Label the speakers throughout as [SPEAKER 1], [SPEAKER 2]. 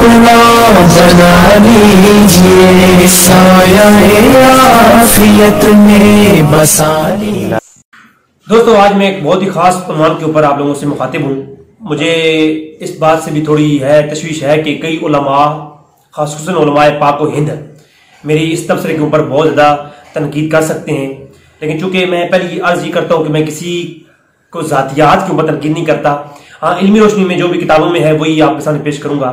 [SPEAKER 1] اپنا بنا لیجئے، سایہ عافیت میں بسا لیجئے۔
[SPEAKER 2] دوستو، آج میں ایک بہت ہی خاص عنوان کے اوپر آپ لوگوں سے مخاطب ہوں۔ مجھے اس بات سے بھی تھوڑی تشویش ہے کہ کئی علماء، خاصاً علماء پاک و ہند، میری اس تبصرے کے اوپر بہت زیادہ تنقید کر سکتے ہیں، لیکن چونکہ میں پہلی عرض یہ کرتا ہوں کہ میں کسی کو ذاتیات کے اوپر تنقید نہیں کرتا۔ ہاں، علمی روشنی میں جو بھی کتابوں میں ہے وہی آپ کے سامنے پیش کروں گا،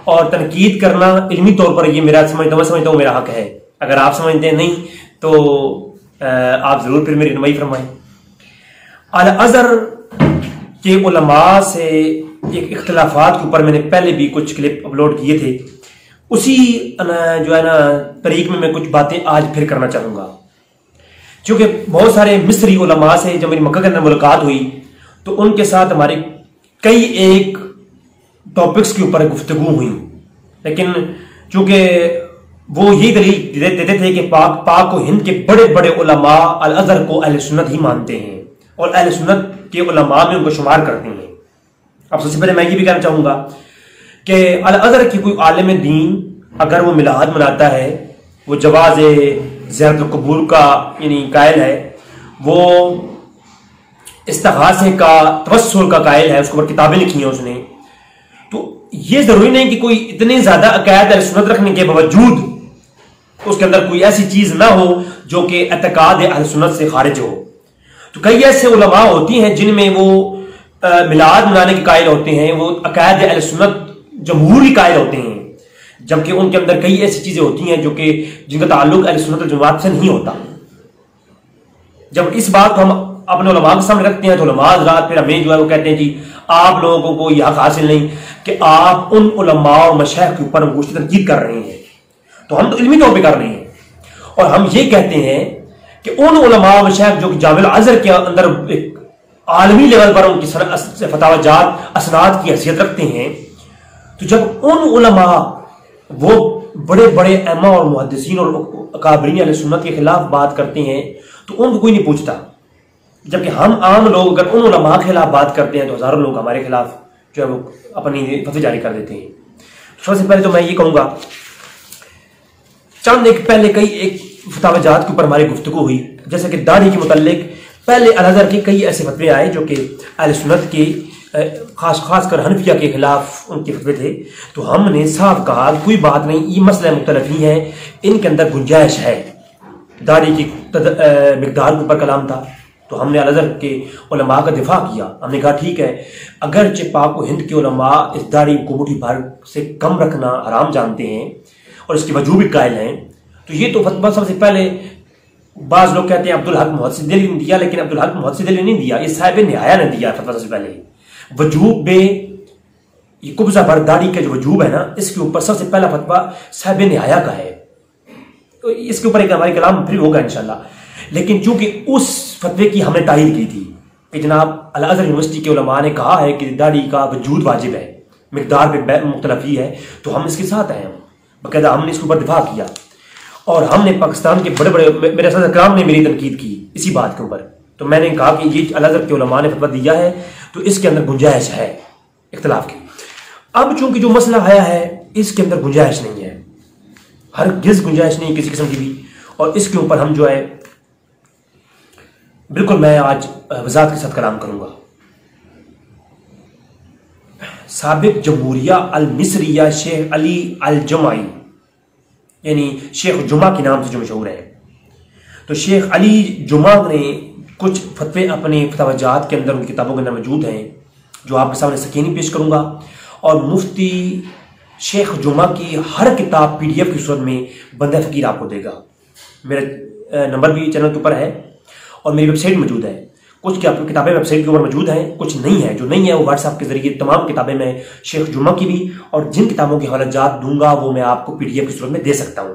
[SPEAKER 2] اور تنقید کرنا علمی طور پر یہ میں سمجھتا ہوں میرا حق ہے۔ اگر آپ سمجھتے ہیں نہیں تو آپ ضرور پھر میری رہنمائی فرمائیں۔ الازہر کے علماء سے ایک اختلافات کے اوپر میں نے پہلے بھی کچھ کلپ اپلوڈ کیے تھے، اسی جو ہے نا طریق میں کچھ باتیں آج پھر کرنا چاہوں گا۔ چونکہ بہت سارے مصری علماء سے جب میری مکہ کے اندر ملاقات ہوئی تو ان کے ساتھ ہمارے کئی ایک ٹاپکس کے اوپر گفتگو ہوئی، لیکن چونکہ وہ یہی دلیل دیتے تھے کہ پاک و ہند کے بڑے بڑے علماء الازہر کو اہل سنت ہی مانتے ہیں اور اہل سنت کے علماء میں ان کو شمار کرتے ہیں۔ اب سب سے پہلے میں یہ بھی کہنا چاہوں گا کہ الازہر کی کوئی عالم دین اگر وہ میلاد مناتا ہے، وہ جواز زیارت القبور کا یعنی قائل ہے، وہ استغاثے کا، توسل کا قائل ہے، اس کے اوپر کتابیں لکھی ہیں اس نے، تو یہ ضروری نہیں کہ کوئی اتنے زیادہ عقائد اہل سنت رکھنے کے باوجود اس کے اندر کوئی ایسی چیز نہ ہو جو کہ اعتقاد اہل سنت سے خارج ہو۔ تو کئی ایسے علماء ہوتی ہیں جن میں وہ میلاد منانے کے قائل ہوتے ہیں، وہ عقائد اہل سنت جمہوری قائل ہوتے ہیں، جبکہ ان کے اندر کئی ایسی چیزیں ہوتی ہیں جو کہ جن کا تعلق اہل سنت والجماعت سے نہیں ہوتا۔ جب اس بات کو ہم اپنے علماء کے سامنے رکھتے ہیں تو علماء حضرات پھر ہمیں جو ہے وہ کہتے ہیں جی آپ لوگوں کو یہ حق حاصل نہیں کہ آپ ان علماء اور مشائخ کے اوپر گوشت تنقید کر رہے ہیں، تو ہم تو علمی طور پہ کر رہے ہیں، اور ہم یہ کہتے ہیں کہ ان علماء و مشائخ جو کہ جامع الازہر کے اندر ایک عالمی لیول پر ان کی فتاوی جات اسناد کی حیثیت رکھتے ہیں، تو جب ان علماء وہ بڑے بڑے ائمہ اور محدثین اور اکابرین اہل سنت کے خلاف بات کرتے ہیں تو ان کو کوئی نہیں پوچھتا، جبکہ ہم عام لوگ اگر ان علماء کے خلاف بات کرتے ہیں تو ہزاروں لوگ ہمارے خلاف جو ہے وہ اپنی فتوی جاری کر دیتے ہیں۔ سب سے پہلے تو میں یہ کہوں گا، چند ایک پہلے کئی ایک فتاوی جات کے اوپر ہماری گفتگو ہوئی، جیسے کہ داڑھی کے متعلق پہلے الازہر کے کئی ایسے فتوے آئے جو کہ اہل سنت کے خاص کر حنفیہ کے خلاف ان کے فتوے تھے، تو ہم نے صاف کہا کوئی بات نہیں، یہ مسئلہ مختلف ہی ہے، ان کے اندر گنجائش ہے۔ داڑھی کی مقدار کے اوپر کلام تھا تو ہم نے الازہر کے علماء کا دفاع کیا، ہم نے کہا ٹھیک ہے، اگرچہ پاک و ہند کے علماء اس داڑھی کو مٹھی بھر سے کم رکھنا حرام جانتے ہیں اور اس کی وجوب قائل ہیں، تو یہ تو فتویٰ سب سے پہلے بعض لوگ کہتے ہیں عبدالحق محدث دہلوی نے دیا، لیکن عبدالحق محدث دہلوی نے نہیں دیا، یہ صاحب نہایہ نے دیا فتویٰ سب سے پہلے۔ وجوب میں یہ قبضہ برداری کا جو وجوب ہے نا، اس کے اوپر سب سے پہلا فتویٰ صاحب نہایہ کا ہے، تو اس کے اوپر ایک ہماری کلام پھر ہوگا انشاءاللہ۔ لیکن چونکہ اس فتوے کی ہم نے تائید کی تھی کہ جناب الازہر یونیورسٹی کے علماء نے کہا ہے کہ داڑھی کا وجود واجب ہے، مقدار پہ مختلف ہی ہے، تو ہم اس کے ساتھ ہیں، باقاعدہ ہم نے اس کے اوپر دفاع کیا، اور ہم نے پاکستان کے بڑے بڑے میرے اساتذہ کرام نے میری تنقید کی اسی بات کے اوپر، تو میں نے کہا کہ یہ الازہر کے علماء نے فتویٰ دیا ہے تو اس کے اندر گنجائش ہے اختلاف کی۔ اب چونکہ جو مسئلہ آیا ہے اس کے اندر گنجائش نہیں ہے، ہرگز گنجائش نہیں کسی قسم کی بھی، اور اس کے اوپر ہم جو ہے بالکل میں آج وضاحت کے ساتھ کلام کروں گا۔ سابق جمہوریہ المصریہ شیخ علی الجمعی، یعنی شیخ جمعہ کے نام سے جو مشہور ہے، تو شیخ علی جمعہ نے کچھ فتوے اپنے فتاوی جات کے اندر ان کتابوں کے اندر موجود ہیں جو آپ کے سامنے سکینی پیش کروں گا، اور مفتی شیخ جمعہ کی ہر کتاب PDF کی صورت میں بندہ فقیر آپ کو دے گا۔ میرا نمبر بھی چینل کے اوپر ہے اور میری ویب سائٹ موجود ہے، کچھ کتابیں ویب سائٹ کے اوپر موجود ہیں، کچھ نہیں ہے، جو نہیں ہے وہ واٹس ایپ کے ذریعے تمام کتابیں میں شیخ جمعہ کی بھی، اور جن کتابوں کے حوالہ جات دوں گا وہ میں آپ کو PDF کی صورت میں دے سکتا ہوں۔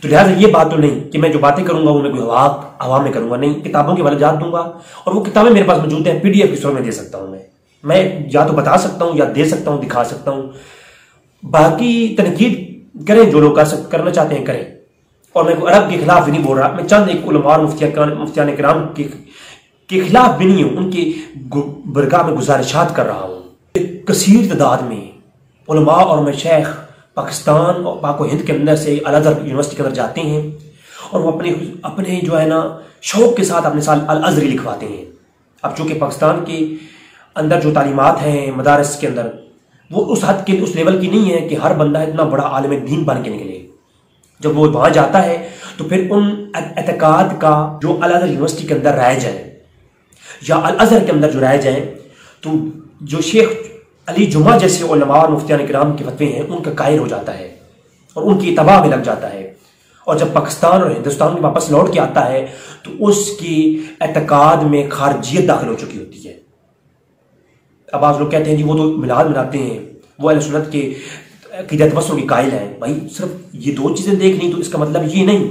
[SPEAKER 2] تو لہٰذا یہ بات تو نہیں کہ میں جو باتیں کروں گا وہ میں کوئی ہوا میں کروں گا، نہیں، کتابوں کے حوالہ جات دوں گا اور وہ کتابیں میرے پاس موجود ہیں، PDF کی صورت میں دے سکتا ہوں۔ میں یا تو بتا سکتا ہوں یا دے سکتا ہوں، دکھا سکتا ہوں، باقی تنقید کریں جو لوگ کرنا چاہتے ہیں کریں، اور میں عرب کے خلاف بھی نہیں بول رہا، میں چند ایک علماء اور مفتیان کرام کے خلاف بھی نہیں ہوں، ان کی برگاہ میں گزارشات کر رہا ہوں۔ کثیر تعداد میں علماء اور مشائخ پاکستان اور پاک و ہند کے اندر سے الازہر یونیورسٹی کے اندر جاتے ہیں اور وہ اپنے جو ہے نا شوق کے ساتھ اپنے سال الازہری لکھواتے ہیں. اب چونکہ پاکستان کے اندر جو تعلیمات ہیں مدارس کے اندر وہ اس حد کے اس لیول کی نہیں ہے کہ ہر بندہ اتنا بڑا عالم دین بن کے نکلے. جب وہ وہاں جاتا ہے تو پھر ان اعتقاد کا جو الازہر یونیورسٹی کے اندر رائج ہے یا الازہر کے اندر جو رائج ہیں تو جو شیخ علی جمعہ جیسے علماء اور مفتیان کرام کے فتوے ہیں ان کا قائل ہو جاتا ہے اور ان کی اتباع میں لگ جاتا ہے. اور جب پاکستان اور ہندوستان میں واپس لوٹ کے آتا ہے تو اس کی اعتقاد میں خارجیت داخل ہو چکی ہوتی ہے. اب بعض لوگ کہتے ہیں جی وہ تو میلاد مناتے ہیں، وہ اہل سنت کے عقیدت مندوں کی قائل ہیں. بھائی صرف یہ دو چیزیں دیکھ لیں تو اس کا مطلب یہ نہیں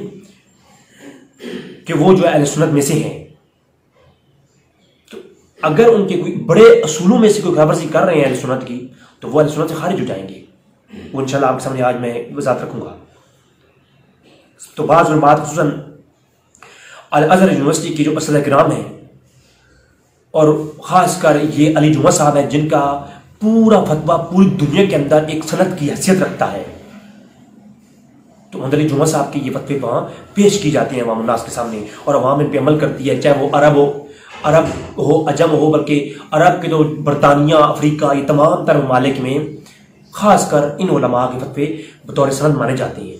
[SPEAKER 2] کہ وہ جو اہل سنت میں سے ہیں. تو اگر ان کے کوئی بڑے اصولوں میں سے کوئی خلاف ورزی کر رہے ہیں اہل سنت کی تو وہ اہل سنت سے خارج ہو جائیں گے. وہ انشاءاللہ آپ کے سامنے آج میں وضاحت رکھوں گا. تو بعض علماء خصوصاً الازہر یونیورسٹی کے جو اساتذہ کرام ہیں اور خاص کر یہ علی جمعہ صاحب ہیں جن کا پورا فتویٰ پوری دنیا کے اندر ایک سند کی حیثیت رکھتا ہے، تو محمد علی جمعہ صاحب کے یہ فتوے وہاں پیش کی جاتے ہیں عوام الناس کے سامنے اور عوام ان پہ عمل کرتی ہے، چاہے وہ عرب ہو عجم ہو، بلکہ عرب کے جو برطانیہ افریقہ یہ تمام تر ممالک میں خاص کر ان علماء کے فتوے بطور سند مانے جاتے ہیں.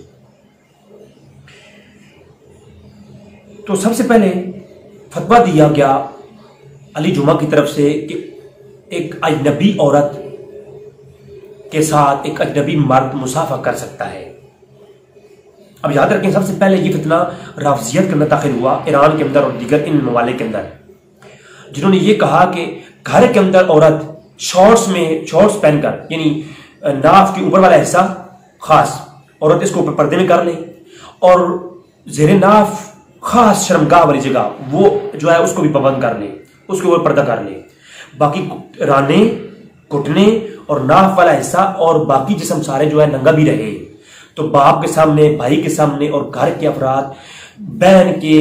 [SPEAKER 2] تو سب سے پہلے فتویٰ دیا گیا علی جمعہ کی طرف سے کہ ایک اجنبی عورت کے ساتھ ایک اجنبی مرد مصافحہ کر سکتا ہے. اب یاد رکھیں سب سے پہلے یہ فتنہ رافضیت کے اندر داخل ہوا ایران کے اندر اور دیگر ان ممالک کے اندر، جنہوں نے یہ کہا کہ گھر کے اندر عورت شارٹس پہن کر یعنی ناف کے اوپر والا حصہ خاص عورت اس کو اوپر پردے میں کر لے اور زیر ناف خاص شرمگاہ والی جگہ وہ جو ہے اس کو بھی پابند کر لے، اس کے اوپر پردہ کر لے. باقی رانے گھٹنے اور ناف والا حصہ اور باقی جسم سارے جو ہے ننگا بھی رہے. تو باپ کے سامنے، بھائی کے سامنے اور گھر کے افراد، بہن کے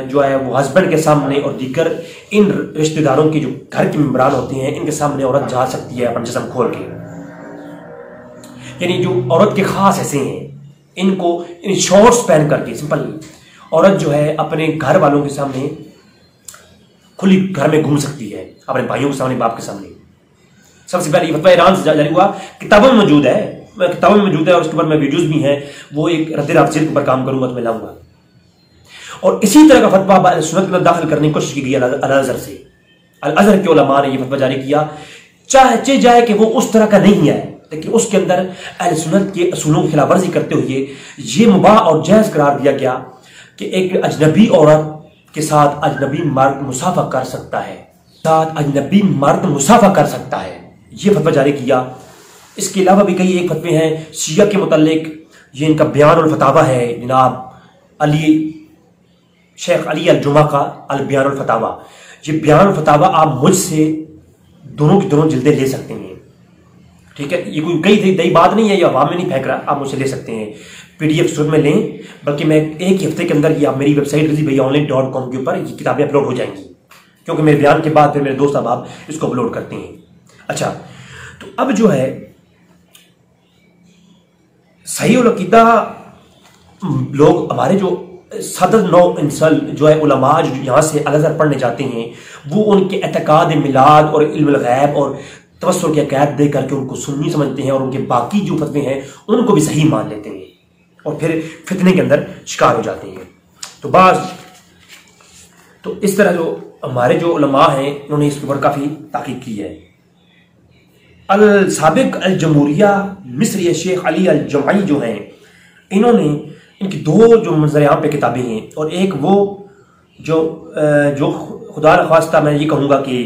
[SPEAKER 2] جو ہے وہ ہسبینڈ کے سامنے اور دیگر ان رشتہ داروں کے جو گھر کے ممبران ہوتے ہیں ان کے سامنے عورت جا سکتی ہے اپنا جسم کھول کے. یعنی جو عورت کے خاص حصے ہیں ان کو شارٹس پہن کر کے سمپل عورت جو ہے اپنے گھر والوں کے سامنے کھلی گھر میں گھوم سکتی ہے، اپنے بھائیوں کے سامنے، باپ کے سامنے. سب سے پہلے یہ فتویٰ ایران سے جاری ہوا، کتابوں میں موجود ہے اور اس کے اوپر میں ویڈیوز بھی ہیں، وہ ایک رد رافضیت کے اوپر کام کروں گا تو میں لاؤں گا. اور اسی طرح کا فتویٰ اہل سنت کے اندر داخل کرنے کی کوشش کی گئی الازہر سے. الازہر کے علماء نے یہ فتویٰ جاری کیا، چاہے جائے کہ وہ اس طرح کا نہیں ہے لیکن اس کے اندر اہل سنت کے اصولوں کی خلاف ورزی کرتے ہوئے یہ مباح اور جائز قرار دیا گیا کہ ایک اجنبی عورت کے ساتھ اجنبی مرد مصافحہ کر سکتا ہے، یہ فتویٰ جاری کیا. اس کے علاوہ بھی کئی ایک فتوے ہیں شیعہ کے متعلق، یہ ان کا بیان الفتاویٰ ہے جناب شیخ علی الجمعہ کا البیان الفتاویٰ. یہ بیان الفتاویٰ آپ مجھ سے دونوں کی دونوں جلدیں لے سکتے ہیں، ٹھیک ہے. یہ کوئی کئی نئی بات نہیں ہے، یہ عوام میں نہیں پھینک رہا، آپ مجھ سے لے سکتے ہیں PDF صورت میں لیں، بلکہ میں ایک ہفتے کے اندر یہ آپ میری ویب سائٹ RaziBhaiyaOnline.com کے اوپر یہ کتابیں اپلوڈ ہو جائیں گی، کیونکہ میرے بیان کے بعد پھر میرے دوست احباب اس کو اپلوڈ کرتے ہیں. اچھا، تو اب جو ہے صحیح العقیدہ لوگ ہمارے جو صدر نو انسل جو ہے علماء جو یہاں سے الازہر پڑھنے جاتے ہیں وہ ان کے اعتقاد میلاد اور علم الغیب اور توسل کے عقائد دے کر کے ان کو سنی سمجھتے ہیں اور ان کے باقی جو فتوے ہیں ان کو بھی صحیح مان لیتے ہیں اور پھر فتنے کے اندر شکار ہو جاتے ہیں. تو اس طرح جو ہمارے جو علماء ہیں انہوں نے اس کے اوپر کافی تحقیق کی ہے. السابق الجمہوریہ مصری شیخ علی الجمعی جو ہیں انہوں نے ان کی دو جو منظر عام پہ کتابیں ہیں اور ایک وہ جو خدا نخواستہ میں یہ کہوں گا کہ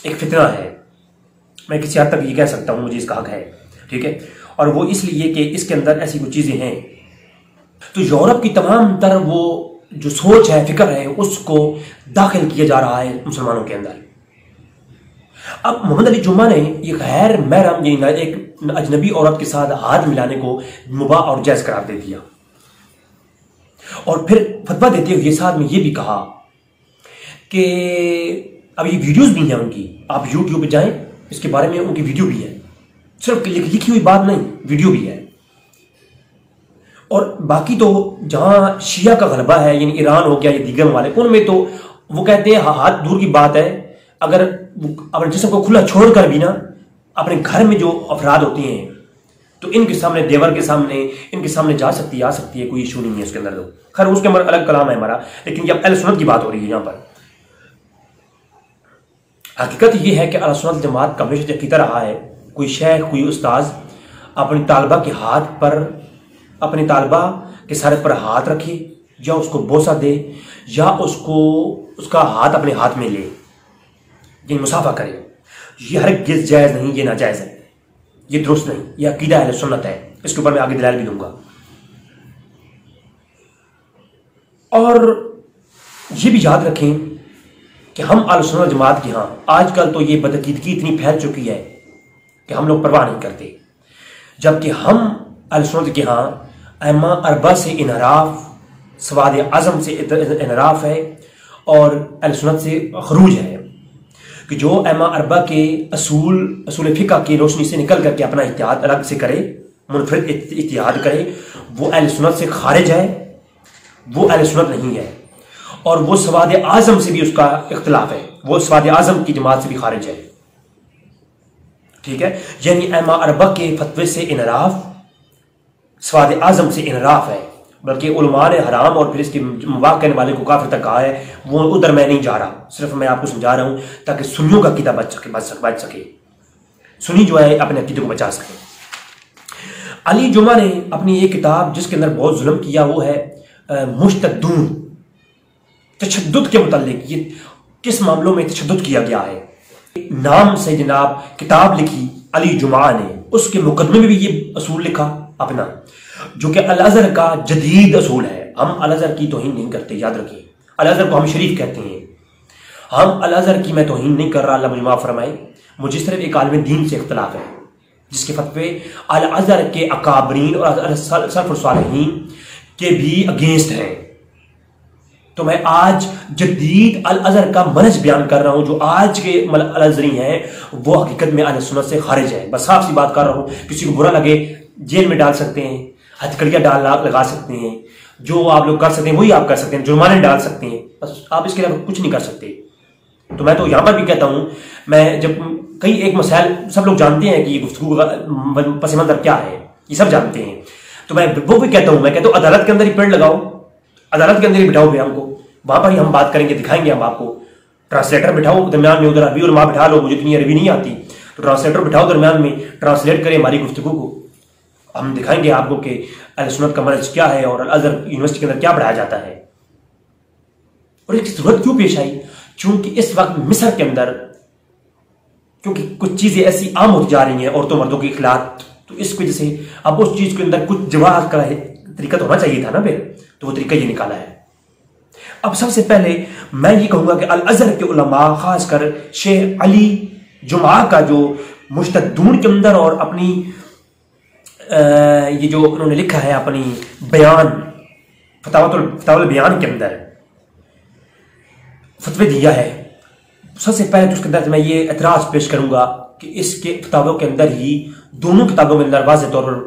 [SPEAKER 2] ایک فتنہ ہے، میں کسی حد تک یہ کہہ سکتا ہوں، مجھے اس کا حق ہے، ٹھیک ہے. اور وہ اس لیے کہ اس کے اندر ایسی کچھ چیزیں ہیں تو یورپ کی تمام تر وہ جو سوچ ہے، فکر ہے، اس کو داخل کیا جا رہا ہے مسلمانوں کے اندر. اب محمد علی جمعہ نے یہ غیر محرم یعنی ایک اجنبی عورت کے ساتھ ہاتھ ملانے کو مباح اور جائز قرار دے دیا اور پھر فتویٰ دیتے ہوئے ساتھ میں یہ بھی کہا کہ اب یہ ویڈیوز بھی ہیں ان کی، آپ یوٹیوب پہ جائیں، اس کے بارے میں ان کی ویڈیو بھی ہے صرف لکھی ہوئی بات نہیں، ویڈیو بھی ہے۔ اور باقی تو جہاں شیعہ کا غلبہ ہے، یعنی ایران ہو گیا یا دیگر ممالک، ان میں تو وہ کہتے ہیں ہاتھ دور کی بات ہے، اگر اپنے جسم کو کھلا چھوڑ کر بھی نا اپنے گھر میں جو افراد ہوتے ہیں تو ان کے سامنے، دیور کے سامنے، ان کے سامنے جا سکتی ہے، آ سکتی ہے، کوئی ایشو نہیں ہے اس کے اندر۔ تو خیر اس کے اندر الگ کلام ہے ہمارا، لیکن یہ اب اہل سنت کی بات ہو رہی ہے یہاں پر۔ حقیقت یہ ہے کہ اہل سنت جماعت کا ہمیشہ عقیدہ رہا ہے، کوئی شیخ، کوئی استاذ اپنی طالبہ کے ہاتھ پر، اپنی طالبہ کے سر پر ہاتھ رکھے، یا اس کو بوسہ دے، یا اس کا ہاتھ اپنے ہاتھ میں لے، یہ مصافحہ کرے، یہ ہرگز جائز نہیں، یہ ناجائز ہے، یہ درست نہیں، یہ عقیدہ اہل سنت ہے۔ اس کے اوپر میں آگے دلائل بھی دوں گا۔ اور یہ بھی یاد رکھیں کہ ہم اہل سنت جماعت کے ہاں آج کل تو یہ بدعقیدگی اتنی پھیل چکی ہے کہ ہم لوگ پرواہ نہیں کرتے، جبکہ ہم اہل سنت کے ہاں ائمہ اربعہ سے انحراف، سواد اعظم سے انحراف ہے، اور اہل سنت سے خروج ہے، کہ جو ائمہ اربعہ کے اصول فقہ کی روشنی سے نکل کر کے اپنا اجتہاد الگ سے کرے، منفرد اجتہاد کرے، وہ اہل سنت سے خارج ہے، وہ اہل سنت نہیں ہے، اور وہ سواد اعظم سے بھی اس کا اختلاف ہے، وہ سواد اعظم کی جماعت سے بھی خارج ہے، ٹھیک ہے۔ یعنی ائمہ اربعہ کے فتوے سے انحراف، سواد اعظم سے انحراف ہے، بلکہ علماء نے حرام اور پھر اس کے مباح کرنے والے کو کافر تک کہا ہے، وہ ادھر میں نہیں جا رہا، صرف میں آپ کو سمجھا رہا ہوں تاکہ سنیوں کا عقیدہ بچ سکے، سنی جو ہے اپنے عقیدے کو بچا سکے۔ علی جمعہ نے اپنی ایک کتاب جس کے اندر بہت ظلم کیا، وہ ہے مشتدون، تشدد کے متعلق، یہ کس معاملوں میں تشدد کیا گیا ہے، نام سے جناب کتاب لکھی علی جمعہ نے، اس کے مقدمے میں بھی یہ اصول لکھا اپنا، جو کہ الازہر کا جدید اصول ہے۔ ہم الازہر کی توہین نہیں کرتے، یاد رکھیے، الازہر کو ہم شریف کہتے ہیں، ہم الازہر کی میں توہین نہیں کر رہا، اللہ مجھے معاف فرمائے، مجھے صرف ایک عالم دین سے اختلاف ہے جس کے فتوے الازہر کے اکابرین اور سلف الصالحین کے بھی اگینسٹ ہیں۔ تو میں آج جدید الازہر کا منہج بیان کر رہا ہوں، جو آج کے الازہری ہیں وہ حقیقت میں اہل سنت سے خارج ہے۔ بس صاف سی بات کر رہا ہوں، کسی کو برا لگے جیل میں ڈال سکتے ہیں، ہتھکڑیاں لگا سکتے ہیں، جو آپ لوگ کر سکتے ہیں وہی آپ کر سکتے ہیں، جرمانے ڈال سکتے ہیں، بس آپ اس کے علاوہ کچھ نہیں کر سکتے۔ تو میں تو یہاں پر بھی کہتا ہوں، میں جب کئی ایک مسائل سب لوگ جانتے ہیں کہ یہ گفتگو کا پس منظر کیا ہے، یہ سب جانتے ہیں، تو میں وہ بھی کہتا ہوں، میں کہتا ہوں عدالت کے اندر ہی پیڑ لگاؤ، عدالت کے اندر ہی بٹھاؤ بیان کو، وہاں پر ہی ہم بات کریں گے، دکھائیں گے ہم آپ کو، ٹرانسلیٹر بٹھاؤ درمیان میں، ادھر عربی علماء بٹھا لو، مجھے اتنی عربی نہیں آتی تو ٹرانسلیٹر بٹھاؤ درمیان میں، ٹرانسلیٹ کریں ہماری گفتگو کو، ہم دکھائیں گے آپ کو کہ اہل سنت کا منہج کیا ہے اور الازہر یونیورسٹی کے اندر کیا پڑھایا جاتا ہے۔ اور اس کی ضرورت کیوں پیش آئی؟ چونکہ اس وقت مصر کے اندر کیونکہ کچھ چیزیں ایسی عام ہوتی جا رہی ہیں، عورتوں مردوں کے اخلاق، تو اس وجہ سے اب اس چیز کے اندر کچھ جواز کا طریقہ تو ہونا چاہیے تھا نا پھر، تو وہ طریقہ یہ نکالا ہے۔ اب سب سے پہلے میں یہ کہوں گا کہ الازہر کے علماء، خاص کر شیخ علی جمعہ کا جو مشتدون کے اندر اور اپنی یہ جو انہوں نے لکھا ہے اپنی بیان، فتاوی البیان کے اندر فتوی دیا ہے، سب سے پہلے تو اس کے اندر میں یہ اعتراض پیش کروں گا کہ اس کے فتاویوں کے اندر ہی، دونوں کتابوں کے اندر واضح طور پر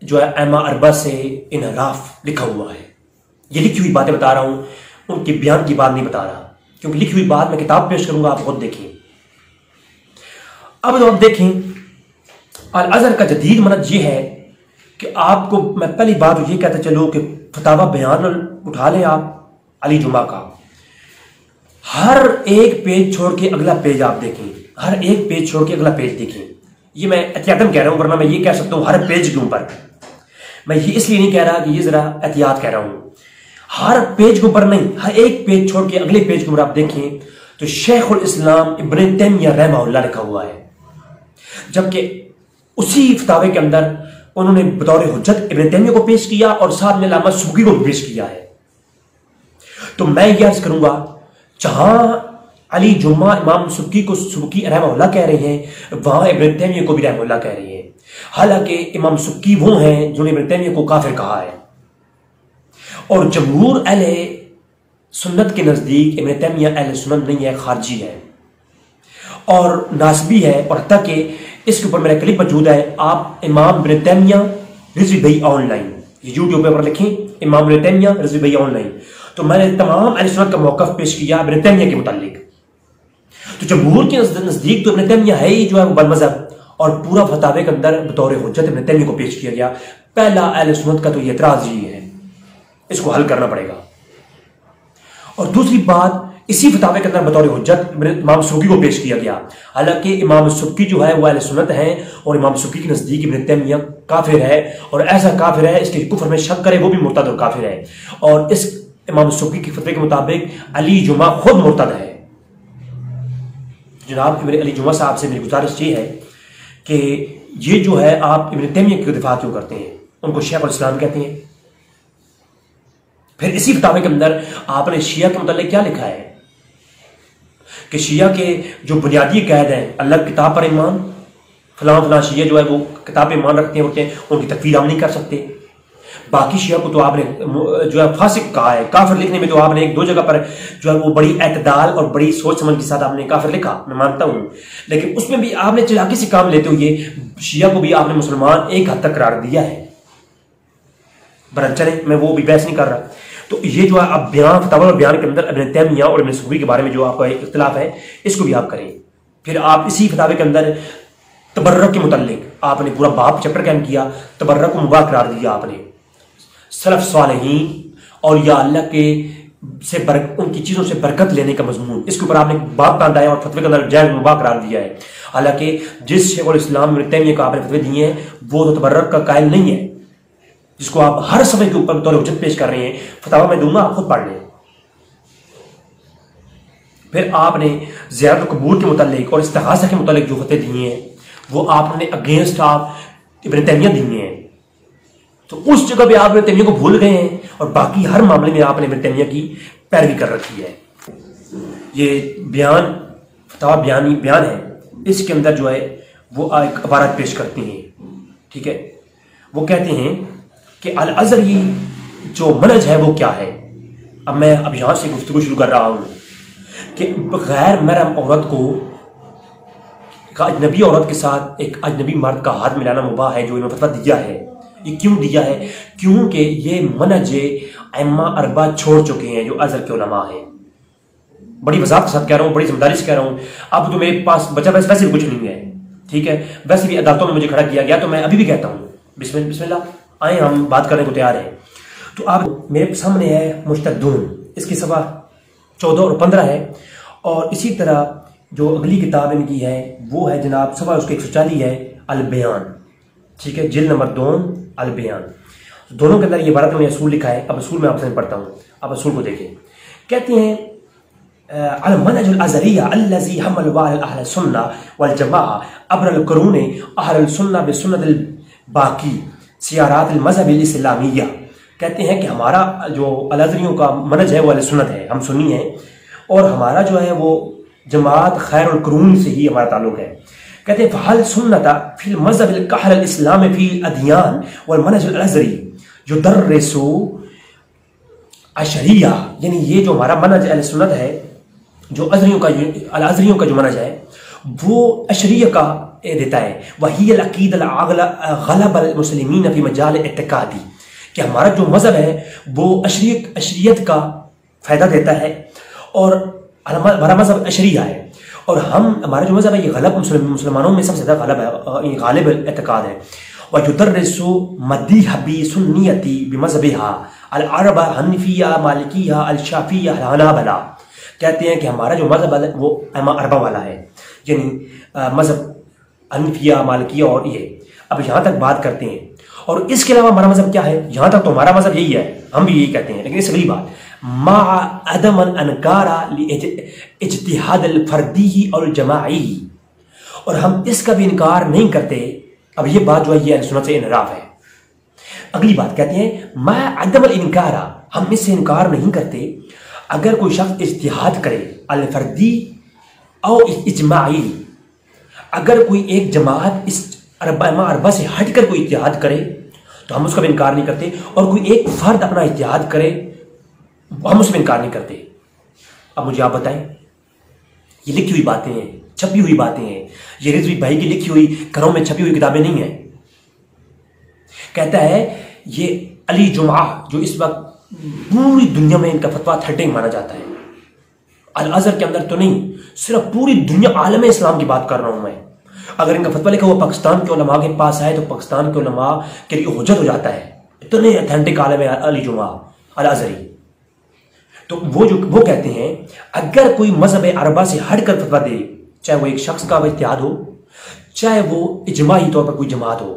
[SPEAKER 2] جو ہے ائمہ اربعہ سے انحراف لکھا ہوا ہے۔ یہ لکھی ہوئی باتیں بتا رہا ہوں، ان کے بیان کی بات نہیں بتا رہا، کیونکہ لکھی ہوئی بات میں کتاب پیش کروں گا، آپ خود دیکھیں۔ اب آپ دیکھیں الازہر کا جدید منہج یہ ہے کہ آپ کو میں پہلی بات یہ کہتا چلوں کہ فتاوی بیان اٹھا لیں آپ علی جمعہ کا، ہر ایک پیج چھوڑ کے اگلا پیج آپ دیکھیں، ہر ایک پیج چھوڑ کے اگلا پیج دیکھیں۔ یہ میں احتیاطاً کہہ رہا ہوں، ورنہ میں یہ کہہ سکتا ہوں ہر پیج کے اوپر، میں یہ اس لیے نہیں کہہ رہا کہ یہ ذرا احتیاط کہہ رہا ہوں، ہر پیج کے اوپر نہیں، ہر ایک پیج چھوڑ کے اگلے پیج کے اوپر آپ دیکھیں تو شیخ الاسلام ابن تیمیہ رحمہ اللہ لکھا ہوا ہے، جبکہ اسی فتاوے کے اندر انہوں نے بطور حجت ابن تیمیہ کو پیش کیا اور ساتھ میں علامہ سبکی کو بھی پیش کیا ہے۔ تو میں یہ عرض کروں گا، جہاں علی جمعہ امام سبکی کو سبکی رحمہ اللہ کہہ رہے ہیں، وہاں ابن تیمیہ کو بھی رحمہ اللہ کہہ رہے ہیں، حالانکہ امام سبکی وہ ہیں جنہوں نے ابن تیمیہ کو کافر کہا ہے، اور جمہور اہل سنت کے نزدیک ابن تیمیہ اہل سنت نہیں ہے، خارجی ہے اور ناسبی ہے، اور حتیٰ کہ اس کے اوپر میرا کلپ موجود ہے، آپ امام ابن تیمیہ رضوی بھائی آن لائن، یہ یوٹیوب پہ لکھیں امام ابن تیمیہ رضوی بھائی آن لائن، تو میں نے تمام اہل سنت کا موقف پیش کیا ابن تیمیہ کے متعلق۔ تو جمہور کے نزدیک تو ابن تیمیہ ہے ہی جو ہے وہ بد مذہب، اور پورا فتاوی کے اندر بطور حجت ابن تیمیہ کو پیش کیا گیا۔ پہلا اہل سنت کا تو یہ اعتراض ہی ہے، اس کو حل کرنا پڑے گا۔ اور دوسری بات، اسی فتاوی کے اندر بطور حجت امام سبکی کو پیش کیا گیا، حالانکہ امام سبکی جو ہے وہ اہل سنت ہیں، اور امام سبکی کے نزدیک ابن تیمیہ کافر ہے، اور ایسا کافر ہے اس کے کفر میں شک کرے وہ بھی مرتد اور کافر ہے، اور اس امام سبکی کے فتوے کے مطابق علی جمعہ خود مرتد ہے۔ جناب میرے علی جمعہ صاحب سے میری گزارش یہ ہے کہ یہ جو ہے آپ ابن تیمیہ کی دفاع کیوں کرتے ہیں؟ ان کو شیخ الاسلام کہتے ہیں۔ پھر اسی فتاوی کے اندر آپ نے شیعہ کے متعلق کیا لکھا ہے کہ شیعہ کے جو بنیادی قید ہیں، اللہ کتاب پر ایمان، فلاں فلاں شیعہ جو ہے وہ کتاب پر ایمان رکھتے ہیں، ہوتے ہیں، ان کی تکفیر ہم نہیں کر سکتے۔ باقی شیعہ کو تو آپ نے جو ہے فاسق کہا ہے، کافر لکھنے میں تو آپ نے ایک دو جگہ پر جو ہے وہ بڑی اعتدال اور بڑی سوچ سمجھ کے ساتھ آپ نے کافر لکھا، میں مانتا ہوں، لیکن اس میں بھی آپ نے چلاکی سے کام لیتے ہوئے شیعہ کو بھی آپ نے مسلمان ایک حد تک قرار دیا ہے۔ برحال چلیں، میں وہ بھی بحث نہیں کر رہا۔ تو یہ جو ہے اب بیان، فتاوی اور بیان کے اندر ابن تیمیہ اور ابن سبکی کے بارے میں جو آپ کا اختلاف ہے اس کو بھی آپ کریں۔ پھر آپ اسی فتاوی کے اندر تبرک کے متعلق آپ نے پورا باب چیپٹر قائم کیا، تبرک کو مباح قرار دیا آپ نے، سلف صالحین اور یا اللہ کے سے ان کی چیزوں سے برکت لینے کا مضمون، اس کے اوپر آپ نے باب باندھا ہے اور فتوے کے اندر جائز مباح قرار دیا ہے۔ حالانکہ جس شیخ الاسلام ابن تیمیہ کا آپ نے فتوے دیے ہیں وہ تو تبرک کا قائل نہیں ہے، جس کو آپ ہر صفحے کے اوپر بطور حجت پیش کر رہے ہیں۔ فتاوی میں دوں گا، آپ خود پڑھ لیں۔ پھر آپ نے زیارت القبور کے متعلق اور استغاثہ کے متعلق جو فتوے دیے ہیں وہ آپ نے اگینسٹ آپ ابن تیمیہ دیے ہیں، تو اس جگہ پہ آپ ابن تیمیہ کو بھول گئے ہیں، اور باقی ہر معاملے میں آپ نے ابن تیمیہ کی پیروی کر رکھی ہے۔ یہ بیان فتاوی بیان ہے، اس کے اندر جو ہے وہ ایک عبارت پیش کرتے ہیں، ٹھیک ہے؟ وہ کہتے ہیں کہ الازہری جو منہج ہے وہ کیا ہے۔ اب میں یہاں سے گفتگو شروع کر رہا ہوں کہ غیر محرم عورت کو اجنبی عورت کے ساتھ ایک اجنبی مرد کا ہاتھ ملانا مباح ہے، جو انہوں نے فتویٰ دیا ہے۔ یہ کیوں دیا ہے؟ کیونکہ یہ منہج ائمہ اربعہ چھوڑ چکے ہیں جو ازہر کے علماء ہیں۔ بڑی وضاحت کے ساتھ کہہ رہا ہوں، بڑی ذمہ داری سے کہہ رہا ہوں۔ اب تو میرے پاس بچہ ویسے بھی کچھ نہیں ہے، ٹھیک ہے؟ ویسے بھی عدالتوں میں مجھے کھڑا کیا گیا، تو میں ابھی بھی کہتا ہوں بسم اللہ، آئیں ہم بات کرنے کو تیار ہیں۔ تو اب میرے سامنے ہے مجتہدون، اس کی صفحہ 14 اور 15 ہے، اور اسی طرح جو اگلی کتاب ان کی ہے وہ ہے جناب صفحہ اس کے 140 ہے، البیان، ٹھیک ہے؟ جلد نمبر 2 البیان۔ دونوں کے اندر یہ عبارت میں اصول لکھا ہے۔ اب اصول میں آپ سے پڑھتا ہوں، اب اصول کو دیکھیں۔ کہتے ہیں المنهج الازہری الذی حمل علی اہل السنہ والجماعہ عبر القرون اہل السنہ بسنت الباقی سیارات المذہب الاسلامیہ۔ کہتے ہیں کہ ہمارا جو الازہریوں کا منہج ہے وہ اہل سنت ہے، ہم سنی ہیں، اور ہمارا جو ہے وہ جماعت خیر القرون سے ہی ہمارا تعلق ہے۔ کہتے ہیں فحل سنت فی المذہب الکحل الاسلام فی الادیان والمنہج الازہری یدرس اشریہ، یعنی یہ جو ہمارا منہج اہل سنت ہے، جو الازہریوں کا جو منہج ہے وہ اشریہ کا دیتا ہے، وہی العقید غلب المسلمین فی مجال اعتقادی، کہ ہمارا جو مذہب ہے وہ اشریت کا فائدہ دیتا ہے، اور ہمارا مذہب اشریہ ہے، اور ہمارا جو مذہب ہے یہ غلب مسلمانوں میں سب سے زیادہ غالب اعتقاد ہے۔ وَيُدَرِّسُ مَذْهَبِ سُنِّيَّةِ بِمَذْهَبِهَا الْعَرَبَ حنفیہ مالکیہ الشافعیہ الحنابلہ۔ کہتے ہیں کہ ہمارا جو مذہب ہے وہ ائمہ اربعہ والا ہے، یعنی مذہب حنفیہ مالکیہ اور یہ۔ اب یہاں تک بات کرتے ہیں، اور اس کے علاوہ ہمارا مذہب کیا ہے؟ یہاں تک تو ہمارا مذہب یہی ہے، ہم بھی یہی کہتے ہیں، لیکن اس اگلی بات مع عدم انکار اجتہاد الفردی اور الجماعی، اور ہم اس کا بھی انکار نہیں کرتے۔ اب یہ بات جو ہے یہ اہل سنت سے انحراف ہے۔ اگلی بات کہتے ہیں مع عدم الانکار، ہم اس سے انکار نہیں کرتے اگر کوئی شخص اجتہاد کرے الفردی او اجماعی، اگر کوئی ایک جماعت اس ائمہ اربعہ سے ہٹ کر کوئی اجتہاد کرے تو ہم اس کا بھی انکار نہیں کرتے، اور کوئی ایک فرد اپنا اجتہاد کرے ہم اس میں انکار نہیں کرتے۔ اب مجھے آپ بتائیں، یہ لکھی ہوئی باتیں ہیں، چھپی ہوئی باتیں ہیں، یہ رضوی بھائی کی لکھی ہوئی گھروں میں چھپی ہوئی کتابیں نہیں ہیں. کہتا ہے یہ علی جمعہ جو اس وقت پوری دنیا میں ان کا فتویٰ تھرٹنگ مانا جاتا ہے، الازہر کے اندر تو نہیں، صرف پوری دنیا عالم اسلام کی بات کر رہا ہوں میں. اگر ان کا فتویٰ لکھا وہ پاکستان کے علماء کے پاس آئے تو پاکستان کے علماء کے لیے حجت ہو جاتا ہے. اتنے اتھینٹک عالم ہے علی جمعہ الازہری. تو وہ کہتے ہیں اگر کوئی مذہب اربعہ سے ہٹ کر فتویٰ دے، چاہے وہ ایک شخص کا اجتہاد ہو، چاہے وہ اجماعی طور پر کوئی جماعت ہو،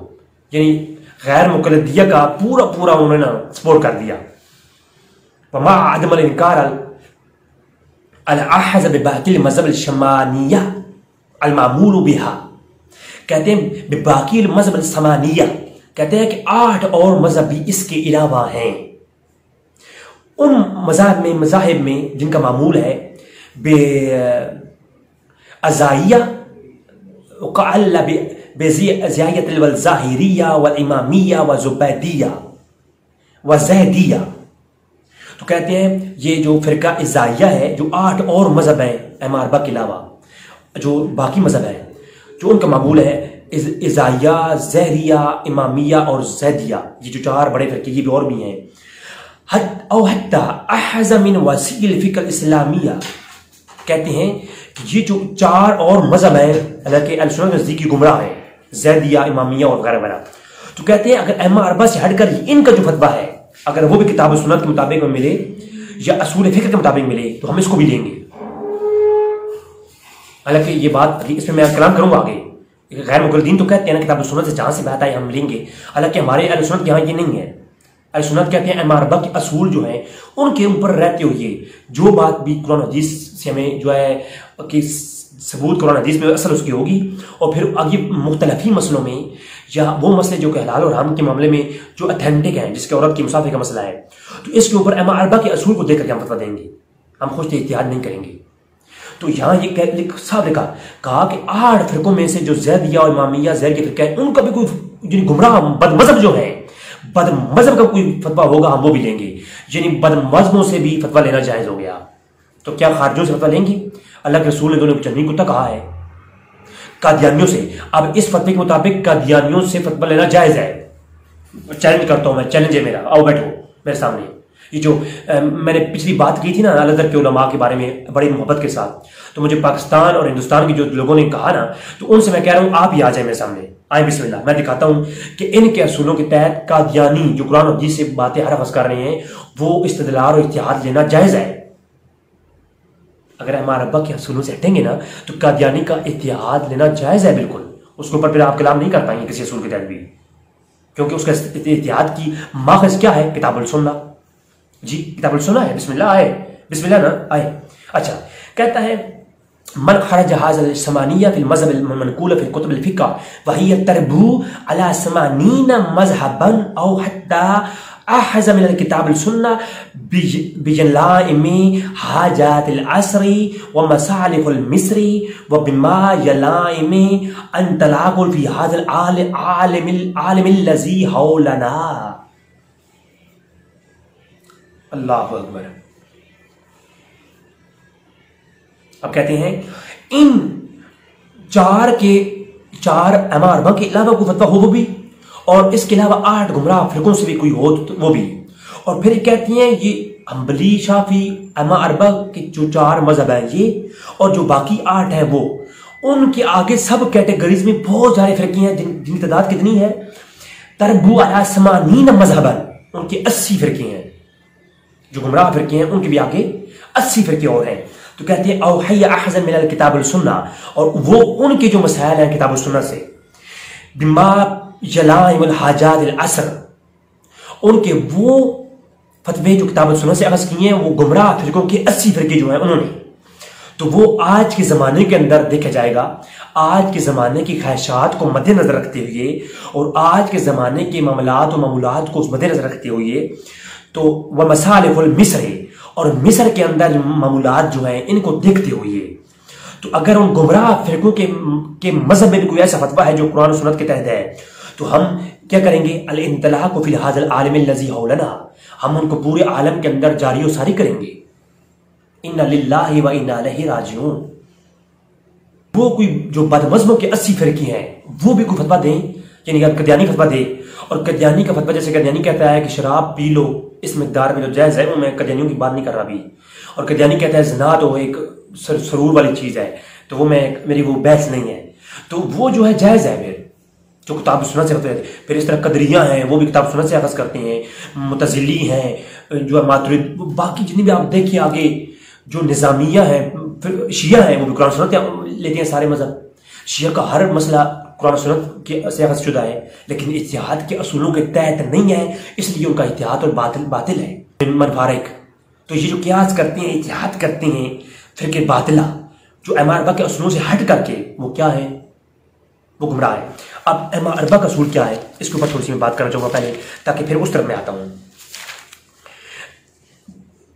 [SPEAKER 2] یعنی غیر مقلدیہ کا پورا انہوں نے سپورٹ کر دیا. وما عدم الانکار الاحز بباقی المذہب الشمانیہ المعمول بها، کہتے ہیں بباقی المذہب السمانیہ، کہتے ہیں کہ 8 اور مذہب بھی اس کے علاوہ ہیں، ان مذاہب میں جن کا معمول ہے بے ازائیہ وقعل بزیایت والظاہریہ والامامیہ وزبیدیہ وزیدیہ. تو کہتے ہیں یہ جو فرقہ ازائیہ ہے، جو 8 اور مذہب ہیں ائمہ اربعہ کے علاوہ، جو باقی مذہب ہیں جو ان کا معمول ہے ازائیہ، زہریہ، امامیہ اور زیدیہ، یہ جو 4 بڑے فرقے یہ بھی اور بھی ہیں. او حتی احز من وسیع الفقہ الاسلامیہ، کہتے ہیں کہ یہ جو 4 اور مذہب ہیں حالانکہ اہل سنت نزدیکی گمراہ ہیں، زیدیہ، امامیہ اور وغیرہ وغیرہ. تو کہتے ہیں اگر ائمہ اربعہ سے ہٹ کر ان کا جو فتویٰ ہے اگر وہ بھی کتاب و سنت کے مطابق میں ملے یا اصول فقہ کے مطابق ملے تو ہم اس کو بھی لیں گے. حالانکہ یہ بات اس میں میں کلام کروں گا آگے. غیر مقلدین تو کہتے ہیں نا کتاب و سنت سے جہاں سے بات آئی ہم لیں گے، حالانکہ ہمارے اہل سنت کے یہاں یہ نہیں ہے. اہل سنت کہتے ہیں ائمہ اربعہ کے اصول جو ہیں ان کے اوپر رہتے ہوئے جو بات بھی قرآن حدیث سے ہمیں جو ہے کہ ثبوت قرآن حدیث میں اصل اس کی ہوگی، اور پھر آگے مختلفی مسئلوں میں یا وہ مسئلے جو کہ حلال اور حرام کے معاملے میں جو اتھینٹک ہیں، جس کے عورت کی مسافر کا مسئلہ ہے، تو اس کے اوپر ائمہ اربعہ کے اصول کو دیکھ کر کے ہم فتویٰ دیں گے، ہم خود اجتہاد نہیں کریں گے. تو یہاں یہ صاحب نے کہا کہ 8 فرقوں میں سے جو زیدیہ اور امامیہ زہر کے فرقے ہیں ان کا بھی کوئی گمراہ بد مذہب جو ہے، بد مذہب کا کوئی فتویٰ ہوگا ہم وہ بھی لیں گے. یعنی بد مذہبوں سے بھی فتویٰ لینا جائز ہو گیا. تو کیا خارجوں سے فتویٰ لیں گے؟ اللہ کے رسول نے دونوں چنی کتا کہا ہے قادیانیوں سے. اب اس فتوے کے مطابق قادیانیوں سے فتویٰ لینا جائز ہے. چیلنج کرتا ہوں میں، چیلنج ہے میرا، آؤ بیٹھو میرے سامنے. یہ جو میں نے پچھلی بات کی تھی نا الازہر کے علماء کے بارے میں بڑی محبت کے ساتھ، تو مجھے پاکستان اور ہندوستان کے جو لوگوں نے کہا نا، تو ان سے میں کہہ رہا ہوں آپ ہی آ جائیں میرے سامنے، آئیں بسم اللہ. میں دکھاتا ہوں کہ ان کے اصولوں کے تحت قادیانی جو قرآن حدیث سے باتیں حرف کر رہے ہیں وہ استدلال اور اجتہاد لینا جائز ہے. اگر ائمہ اربعہ کے اصولوں سے ہٹیں گے نا تو قادیانی کا اتحاد لینا جائز ہے بالکل. اس کے اوپر پھر آپ کلام نہیں کر پائیں گے کسی اصول کے تحت بھی، کیونکہ اس کا اتحاد کی ماخذ کیا ہے؟ کتاب السنہ. جی کتاب السنہ ہے. بسم اللہ آئے، بسم اللہ نا آئے. اچھا کہتا ہے من خرج هذا الثمانية في المذهب المنقول في كتب الفقه وهي تربو على 80 مذهبا او حتى احز من الكتاب السنة بجلائم حاجات العصر ومصالح المصر وبما يلائم ان تلاقوا في هذا العالم الذي حولنا. اللہ اکبر. اب کہتے ہیں ان 4 ائمہ اربعہ کے علاوہ کوئی فتویٰ ہو وہ بھی، اور اس کے علاوہ 8 گمراہ فرقوں سے بھی کوئی ہو وہ بھی. اور پھر کہتی ہیں یہ حنبلی، شافعی، ائمہ اربعہ کے جو 4 مذہب ہیں یہ، اور جو باقی 8 ہیں وہ، ان کے آگے سب کیٹیگریز میں بہت سارے فرقے ہیں جن کی تعداد کتنی ہے؟ تربو علی 80 مذہبا، ان کے 80 فرقے ہیں. جو گمراہ فرقے ہیں ان کے بھی آگے 80 فرقے اور ہیں. تو کہتے ہیں او حی احزن من الکتاب السنہ، اور وہ ان کے جو مسائل ہیں کتاب السنہ سے، بما یلائم الحاجات العصر، ان کے وہ فتوے جو کتاب السنہ سے اخذ کیے ہیں وہ گمراہ فرقوں کے 80 فرقے جو ہیں انہوں نے. تو وہ آج کے زمانے کے اندر دیکھا جائے گا، آج کے زمانے کی خواہشات کو مد نظر رکھتے ہوئے اور آج کے زمانے کے معاملات و معمولات کو مد نظر رکھتے ہوئے، تو وہ مصالح المصر، اور مصر کے اندر معمولات جو ہیں ان کو دیکھتے ہوئے، تو اگر ان گمراہ فرقوں کے مذہب میں بھی کوئی ایسا فتویٰ ہے جو قرآن و سنت کے تحت ہے تو ہم کیا کریں گے؟ الانطلاق فی ھذا العالم الذی حولنا، ہم ان کو پورے عالم کے اندر جاری و ساری کریں گے. انا للہ و انا الیہ راجعون. وہ کوئی جو بدمذہبوں کے 80 فرقے ہیں وہ بھی کوئی فتویٰ دیں، یعنی کہ قدیانی فتویٰ دے، اور قدیانی کا فتویٰ جیسے قدیانی کہتا ہے کہ شراب پی لو اس مقدار میں جو جائز ہے، وہ میں قدیانیوں کی بات نہیں کر رہا ابھی، اور قدیانی کہتا ہے زنا تو ایک سرور والی چیز ہے، تو وہ میری وہ بحث نہیں ہے، تو وہ جو ہے جائز ہے پھر جو کتاب سنت سے ہوتے ہیں۔ پھر اس طرح قدریہ ہیں وہ بھی کتاب سنت سے اخذ کرتے ہیں، معتزلی ہیں جو ماترید، باقی جتنی بھی آپ دیکھیں آگے جو نظامیہ ہیں، پھر شیعہ ہیں وہ بھی قرآن سنت لیتے ہیں سارے مذہب، شیعہ کا ہر مسئلہ قرآن سنت کے سے اخذ شدہ ہے، لیکن اتحاد کے اصولوں کے تحت نہیں ہے، اس لیے ان کا اتحاد اور باطل ہے منفارق۔ تو یہ جو قیاس کرتے ہیں، اتحاد کرتے ہیں فرقے باطلہ جو ائمہ اربعہ کے اصولوں سے ہٹ کر کے، وہ کیا ہے؟ وہ گمراہ ہے۔ اب ائمہ اربعہ کا اصول کیا ہے اس کے اوپر تھوڑی سی میں بات کرنا چاہوں گا پہلے، تاکہ پھر اس طرف میں آتا ہوں۔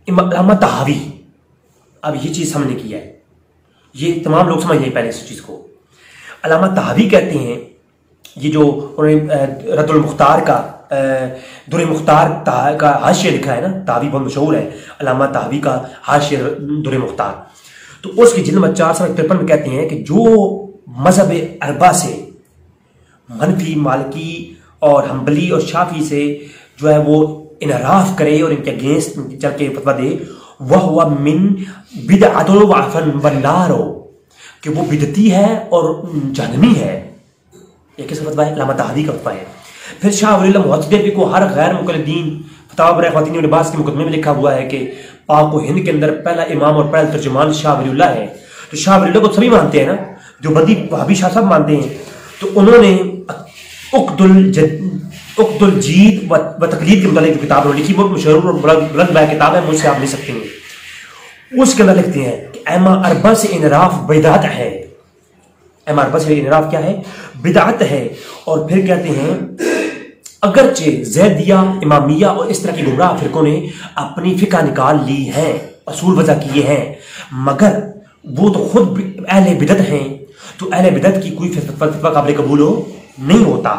[SPEAKER 2] علامہ طحاوی، اب یہ چیز سمجھنے کی ہے، یہ تمام لوگ سمجھ لیں پہلے اس چیز کو۔ علامہ طحاوی کہتے ہیں، یہ جو انہوں نے رد المختار کا در مختار کا حاشیہ لکھا ہے نا، طحاوی بہت مشہور ہے، علامہ طحاوی کا حاشیہ در مختار، تو اس کی جلد نمبر 453 میں کہتے ہیں کہ جو مذہب اربعہ سے حنفی، مالکی اور حنبلی اور شافعی سے جو ہے وہ انحراف کرے اور ان کے اگینسٹ چل کے فتویٰ دے، وہ من بدعۃ والنار، کہ وہ بدعتی ہے اور جہنمی ہے۔ یہ کس کا فتویٰ ہے؟ علامہ طحاوی کا فتویٰ ہے۔ پھر شاہ ولی اللہ محدث کو ہر غیر مقلدین فتاوی برائے خواتین و لباس کے مقدمے میں لکھا ہوا ہے کہ پاک و ہند کے اندر پہلا امام اور پہلا ترجمان شاہ ولی اللہ ہے۔ تو شاہ ولی اللہ کو سبھی مانتے ہیں نا، جو بندی وہابی شاہ صاحب مانتے ہیں، تو انہوں نے عقد الجید و تقلید کے متعلق جو کتاب لکھی، بہت مشہور اور بلند کتاب ہے، مجھ سے آپ لے سکتے ہیں۔ اس کے اندر لکھتے ہیں کہ ائمہ اربعہ سے انحراف بدعت ہے، ائمہ اربعہ سے انحراف کیا ہے؟ بدعت ہے۔ اور پھر کہتے ہیں اگرچہ زیدیہ، امامیہ اور اس طرح کی گمراہ فرقوں نے اپنی فقہ نکال لی ہے، اصول وضع کیے ہیں، مگر وہ تو خود اہل بدعت ہیں، تو اہل بدعت کی کوئی فتویٰ قابل قبول نہیں ہوتا۔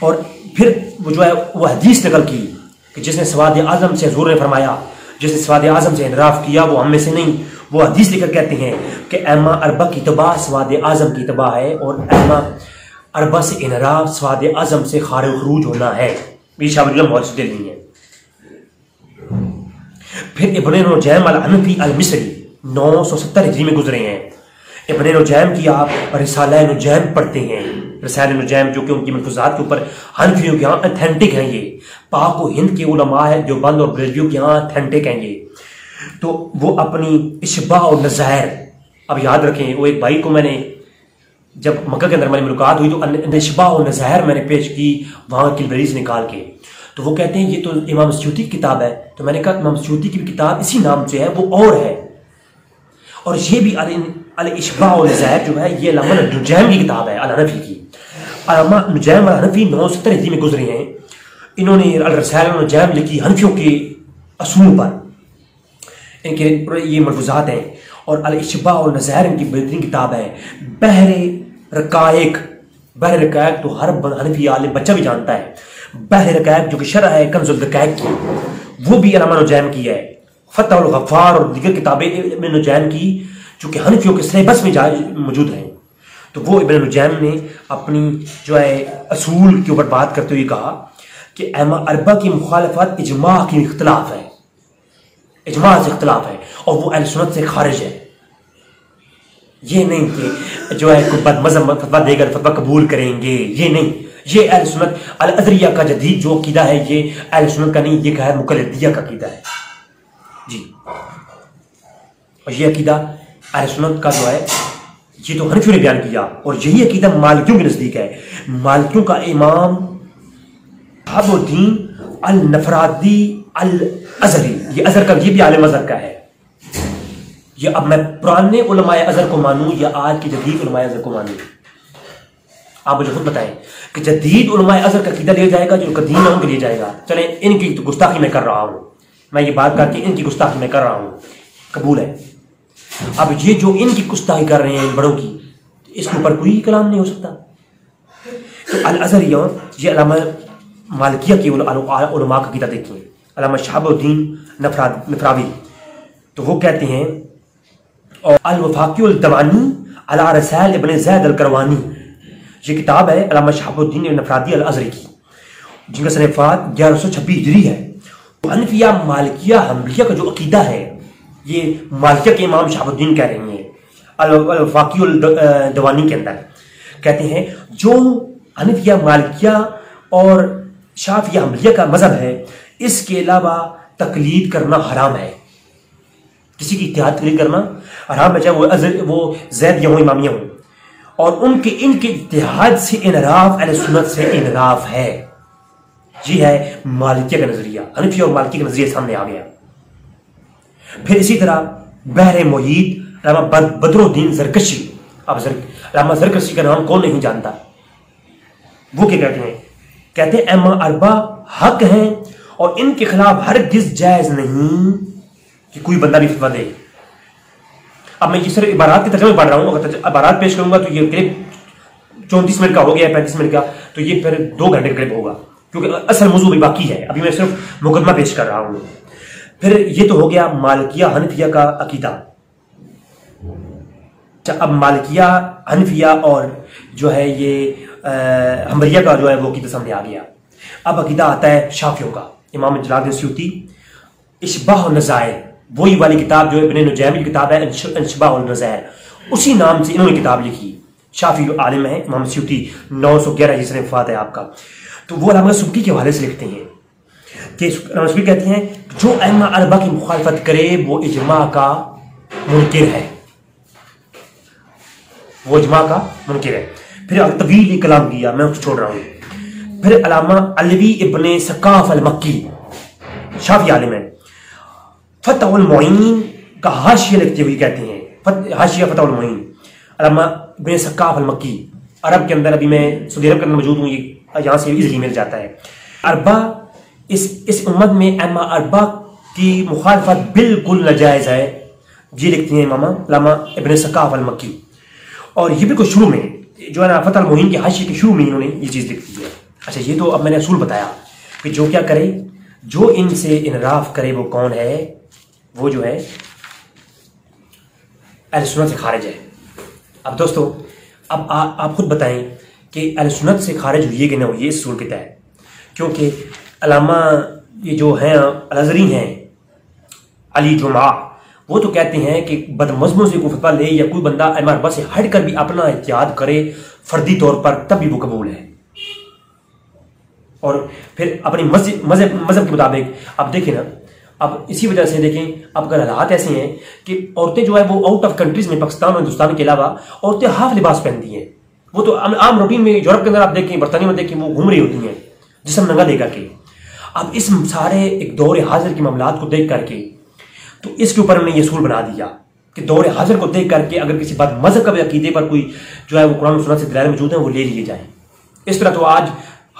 [SPEAKER 2] اور پھر وہ جو ہے وہ حدیث نقل کی کہ جس نے سواد اعظم سے حضور نے فرمایا، جس نے سواد اعظم سے انحراف کیا وہ ہم میں سے نہیں، وہ حدیث لے کر کہتے ہیں کہ ائمہ اربعہ کی اتباع سواد اعظم کی اتباع ہے، اور ائمہ اربعہ سے انحراف سواد اعظم سے خارج خروج ہونا ہے۔ یہ شاہ ولی اللہ محدث دہلوی ہیں۔ پھر ابن نجیم الحنفی المصری 970 ہجری میں گزرے ہیں۔ ابن نجیم کی آپ رسالہ نجیم پڑھتے ہیں، رسالہ نجیم جو کہ ان کی ملفوظات کے اوپر حنفیوں کے ہاں اتھینٹک ہیں، یہ پاک و ہند کے علماء ہے دیوبند اور بریلویوں کے ہاں اتھینٹک ہیں یہ۔ تو وہ اپنی اشباع و نظائر، اب یاد رکھیں، وہ ایک بھائی کو میں نے جب مکہ کے اندر ہماری ملاقات ہوئی تو اشباع و نظائر میں نے پیش کی وہاں کی لائبریری سے نکال کے، تو وہ کہتے ہیں یہ تو امام سیوطی کی کتاب ہے، تو میں نے کہا امام سیوطی کی بھی کتاب اسی نام سے ہے، وہ اور ہے، اور یہ بھی الاشباع و نظائر جو ہے یہ علامہ نجیم کی کتاب ہے، الحنفی کی۔ علامہ نجیم الحنفی 970 ہجری میں گزرے ہیں، انہوں نے الرسائل نجیم لکھی حنفیوں کے اصولوں پر، ان کے یہ ملفوظات ہیں، اور الاشباع و نظائر ان کی بہترین کتاب ہے۔ بحر رقائق تو ہر حنفی عالم بچہ بھی جانتا ہے، بحر رقائق جو کہ شرح ہے کنز الدقائق کی، وہ بھی علامہ نجیم کی ہے۔ فتح الغفار اور دیگر کتابیں ابن نجیم کی جو کہ حنفیوں کے سلیبس میں موجود ہیں، تو وہ ابن نجیم نے اپنی جو ہے اصول کے اوپر بات کرتے ہوئے کہا کہ ائمہ اربعہ کی مخالفت اجماع کی اختلاف ہے، اجماع سے اختلاف ہے، اور وہ اہل سنت سے خارج ہے۔ یہ نہیں کہ جو ہے کوئی بد مذہب فتویٰ دے کر فتویٰ قبول کریں گے، یہ نہیں، یہ اہل سنت الازریہ کا جدید جو عقیدہ ہے یہ اہل سنت کا نہیں، یہ غیر مقلدیہ کا عقیدہ ہے جی۔ اور یہ عقیدہ اہل سنت کا جو ہے یہ تو حنفیوں نے بیان کیا، اور یہی عقیدہ مالکیوں کے نزدیک ہے۔ مالکیوں کا امام شہاب الدین النفرادی الازہری، یہ ازہر کا، یہ بھی عالم ازہر کا ہے۔ یہ اب میں پرانے علماء ازہر کو مانوں یا آج کی جدید علماء ازہر کو مانوں؟ آپ مجھے خود بتائیں کہ جدید علماء ازہر کا عقیدہ لیا جائے گا جو قدیم ہے ان کے لیے جائے گا؟ چلیں ان کی گستاخی میں کر رہا ہوں، میں یہ بات کر کے ان کی گستاخی میں کر رہا ہوں، قبول ہے۔ اب یہ جو ان کی گستاخی کر رہے ہیں بڑوں کی، اس کے اوپر کوئی کلام نہیں ہو سکتا۔ تو الازہریہ، یہ علامہ مالکیہ کے علماء کا عقیدہ دیکھیں، علامہ شہاب الدین نفراوی، تو وہ کہتے ہیں اور الوفاقی الدوانی علی رسائل ابن زید القروانی، یہ کتاب ہے علامہ شہاب الدین ابن افرادی الازہری کی، جن کا سنہ وفات 1126 ہجری ہے۔ حنفیہ مالکیہ حنبلیہ کا جو عقیدہ ہے، یہ مالکیہ کے امام شہاب الدین کہہ رہے ہیں الوفاقی الدوانی کے اندر، کہتے ہیں جو حنفیہ مالکیہ اور شافعیہ حنبلیہ کا مذہب ہے، اس کے علاوہ تقلید کرنا حرام ہے، کسی کی اتحاد تقلید کرنا حرام ہے، چاہے وہ زیدیہ ہوں امامیہ ہوں، اور ان کے اتحاد سے انحراف اہل سنت سے انحراف ہے۔ یہ ہے مالکیہ کا نظریہ، حنفیہ اور مالکیہ کا نظریہ سامنے آ گیا۔ پھر اسی طرح بحر محیط علامہ بدر الدین زرکشی، اب علامہ زرکشی کا نام کون نہیں جانتا، وہ کیا کہتے ہیں؟ کہتے ہیں ائمہ اربعہ حق ہیں اور ان کے خلاف ہرگز جائز نہیں کہ کوئی بندہ بھی فتویٰ دے۔ اب میں یہ صرف عبارات کے ترجمے پڑھ رہا ہوں، اگر عبارات پیش کروں گا تو یہ کلپ 34 منٹ کا ہو گیا ہے، 35 منٹ کا، تو یہ پھر 2 گھنٹے کا کلپ ہوگا، کیونکہ اصل موضوع بھی باقی ہے، ابھی میں صرف مقدمہ پیش کر رہا ہوں۔ پھر یہ تو ہو گیا مالکیہ حنفیہ کا عقیدہ۔ اب مالکیہ حنفیہ اور جو ہے یہ حنبلیہ کا جو ہے وہ عقیدہ سامنے آ گیا۔ اب عقیدہ آتا ہے شافعیوں کا، امام جلال الدین سیوطی اشباح النظائر، وہی والی کتاب جو ابن نجیم کی کتاب ہے اشباح النظائر، اسی نام سے انہوں نے کتاب لکھی۔ شافعی عالم ہے امام سیوطی، 911 ہجری سے وفات ہے آپ کا۔ تو وہ علامہ سبکی کے حوالے سے لکھتے ہیں کہ علامہ سبکی کہتے ہیں جو ائمہ اربعہ کی مخالفت کرے وہ اجماع کا منکر ہے، وہ اجماع کا منکر ہے۔ پھر طویل کلام کیا، میں اس کو چھوڑ رہا ہوں۔ پھر علامہ علوی ابن ثقاف المکی، شافعی عالم ہے، فتح المعین کا حاشیہ لکھتے ہوئے کہتے ہیں، حاشیہ فتح المعین علامہ ابن ثقاف المکی، عرب کے اندر، ابھی میں سعودی عرب کے اندر موجود ہوں، یہ یہاں سے ایزیلی مل جاتا ہے۔ اربعہ اس امت میں ائمہ اربعہ کی مخالفت بالکل ناجائز ہے، یہ لکھتے ہیں امام علامہ ابن ثقاف المکی۔ اور یہ بالکل شروع میں جو ہے نا فتح المعین کے حاشیے کے شروع میں انہوں نے یہ چیز لکھ دی ہے۔ اچھا، یہ تو اب میں نے اصول بتایا کہ جو کیا کرے، جو ان سے انحراف کرے وہ کون ہے، وہ جو ہے اہل سنت سے خارج ہے۔ اب دوستو، اب آپ خود بتائیں کہ اہل سنت سے خارج ہوئیے کہ نہ ہوئیے اس اصول کے تحت، کیونکہ علامہ یہ جو ہیں الازہری ہیں علی جمعہ، وہ تو کہتے ہیں کہ بدمزموں سے کوئی فتویٰ لے یا کوئی بندہ ائمہ اربعہ سے ہٹ کر بھی اپنا احتیاط کرے فردی طور پر تب بھی وہ قبول ہے۔ اور پھر اپنی مذہب کے مطابق اب دیکھیں نا، اب اسی وجہ سے دیکھیں اب اگر حالات ایسے ہیں کہ عورتیں جو ہے وہ آؤٹ آف کنٹریز میں، پاکستان اور ہندوستان کے علاوہ عورتیں ہاف لباس پہنتی ہیں، وہ تو عام روٹین میں یورپ کے اندر آپ دیکھیں، برطانیہ میں دیکھیں، وہ گھوم رہی ہوتی ہیں جسم ننگا لے کر کے۔ اب اس سارے ایک دور حاضر کے معاملات کو دیکھ کر کے تو اس کے اوپر انہوں نے یہ اصول بنا دیا کہ دور حاضر کو دیکھ کر کے اگر کسی بات مذہب کا عقیدے پر کوئی جو ہے وہ قرآن و سنت سے دلائل موجود ہیں وہ لے لیے جائیں۔ اس طرح تو آج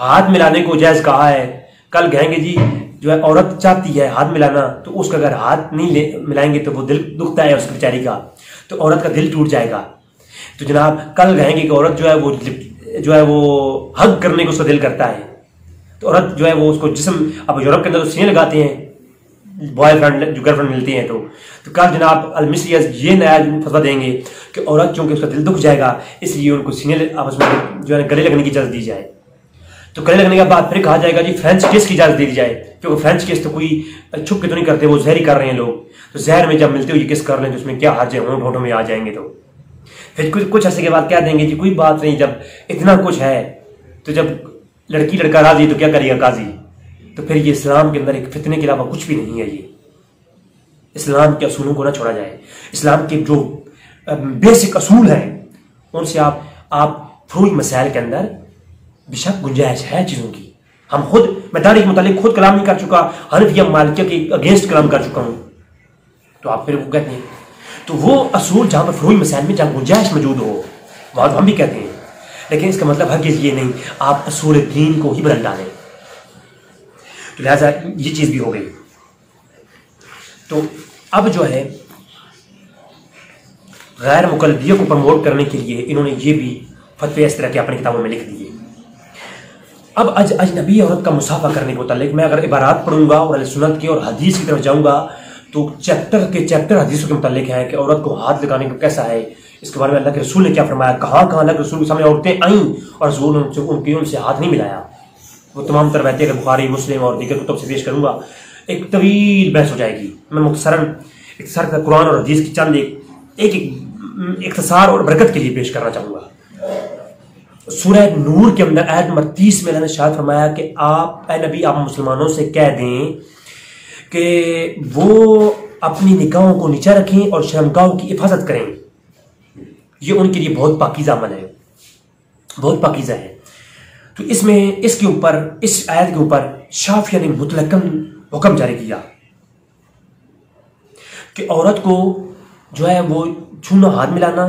[SPEAKER 2] ہاتھ ملانے کو جائز کہا ہے، کل کہیں گے جی جو ہے عورت چاہتی ہے ہاتھ ملانا تو اس کا اگر ہاتھ نہیں ملائیں گے تو وہ دل دکھتا ہے اس بیچاری کا، تو عورت کا دل ٹوٹ جائے گا۔ تو جناب کل کہیں گے کہ عورت جو ہے وہ حگ کرنے کو اس کا دل کرتا ہے، تو عورت جو ہے وہ اس کو جسم، اب یورپ کے اندر تو سینے لگاتے ہیں بوائے فرینڈ جو گرل فرینڈ ملتی ہیں، تو کل جناب المصریز یہ نیا فتویٰ دیں گے کہ عورت چونکہ اس کا دل دکھ جائے گا اس لیے ان کو سینے آپس میں جو ہے گلے لگنے کی اجازت دی جائے۔ تو گلے لگنے کے بعد پھر کہا جائے گا جی فرینچ کس کی اجازت دے دی جائے، کیونکہ فرینچ کس تو کوئی چھپ کے تو نہیں کرتے، وہ زہر ہی کر رہے ہیں لوگ، تو زہر میں جب ملتے ہوئے کس کر لیں تو اس میں کیا حرج ہے، ہونٹوں میں آ جائیں گے۔ تو پھر کچھ عرصے کے بعد کیا دیں گے جی کوئی بات نہیں، جب اتنا کچھ ہے تو جب لڑکی لڑکا راضی تو کیا کرے گا قاضی۔ تو پھر یہ اسلام کے اندر ایک فتنے کے علاوہ کچھ بھی نہیں ہے۔ یہ اسلام کے اصولوں کو نہ چھوڑا جائے، اسلام کے جو بیسک اصول ہیں ان سے آپ فروعی مسائل کے اندر بے شک گنجائش ہے چیزوں کی۔ ہم خود، میں داڑھی کے متعلق خود کلام نہیں کر چکا، حنفیہ مالکیہ کے اگینسٹ کلام کر چکا ہوں، تو آپ پھر وہ کہتے ہیں تو وہ اصول جہاں پر فروعی مسائل میں جہاں گنجائش موجود ہو وہاں ہم بھی کہتے ہیں، لیکن اس کا مطلب ہرگز یہ نہیں آپ اصول دین کو ہی بدل ڈالیں۔ تو لہٰذا یہ چیز بھی ہو گئی۔ تو اب جو ہے غیر مقلدیوں کو پروموٹ کرنے کے لیے انہوں نے یہ بھی فتوے اس طرح کے اپنی کتابوں میں لکھ دیے۔ اب اجنبی عورت کا مصافحہ کرنے کے متعلق میں اگر عبارات پڑھوں گا اور اہل سنت کی اور حدیث کی طرف جاؤں گا تو چیپٹر کے چیپٹر حدیثوں کے متعلق ہیں کہ عورت کو ہاتھ لگانے کا کیسا ہے، اس کے بارے میں اللہ کے رسول نے کیا فرمایا، کہاں کہاں اللہ کے رسول کے سامنے عورتیں آئیں اور رسول نے ان سے ہاتھ نہیں ملایا. وہ تمام تر باتیں اگر بخاری مسلم اور دیگر کتب سے پیش کروں گا ایک طویل بحث ہو جائے گی. میں مختصراً اختصار قرآن اور حدیث کی چند ایک اختصار اور برکت کے لیے پیش کرنا چاہوں گا. سورہ نور کے اندر آیت نمبر 30 میں اللہ نے شاید فرمایا کہ آپ اے نبی آپ مسلمانوں سے کہہ دیں کہ وہ اپنی نگاہوں کو نیچے رکھیں اور شرمگاہوں کی حفاظت کریں، یہ ان کے لیے بہت پاکیزہ عمل ہے، بہت پاکیزہ ہے. تو اس میں اس آیت کے اوپر شافعیہ نے مطلقاً حکم جاری کیا کہ عورت کو جو ہے وہ چھونا ہاتھ ملانا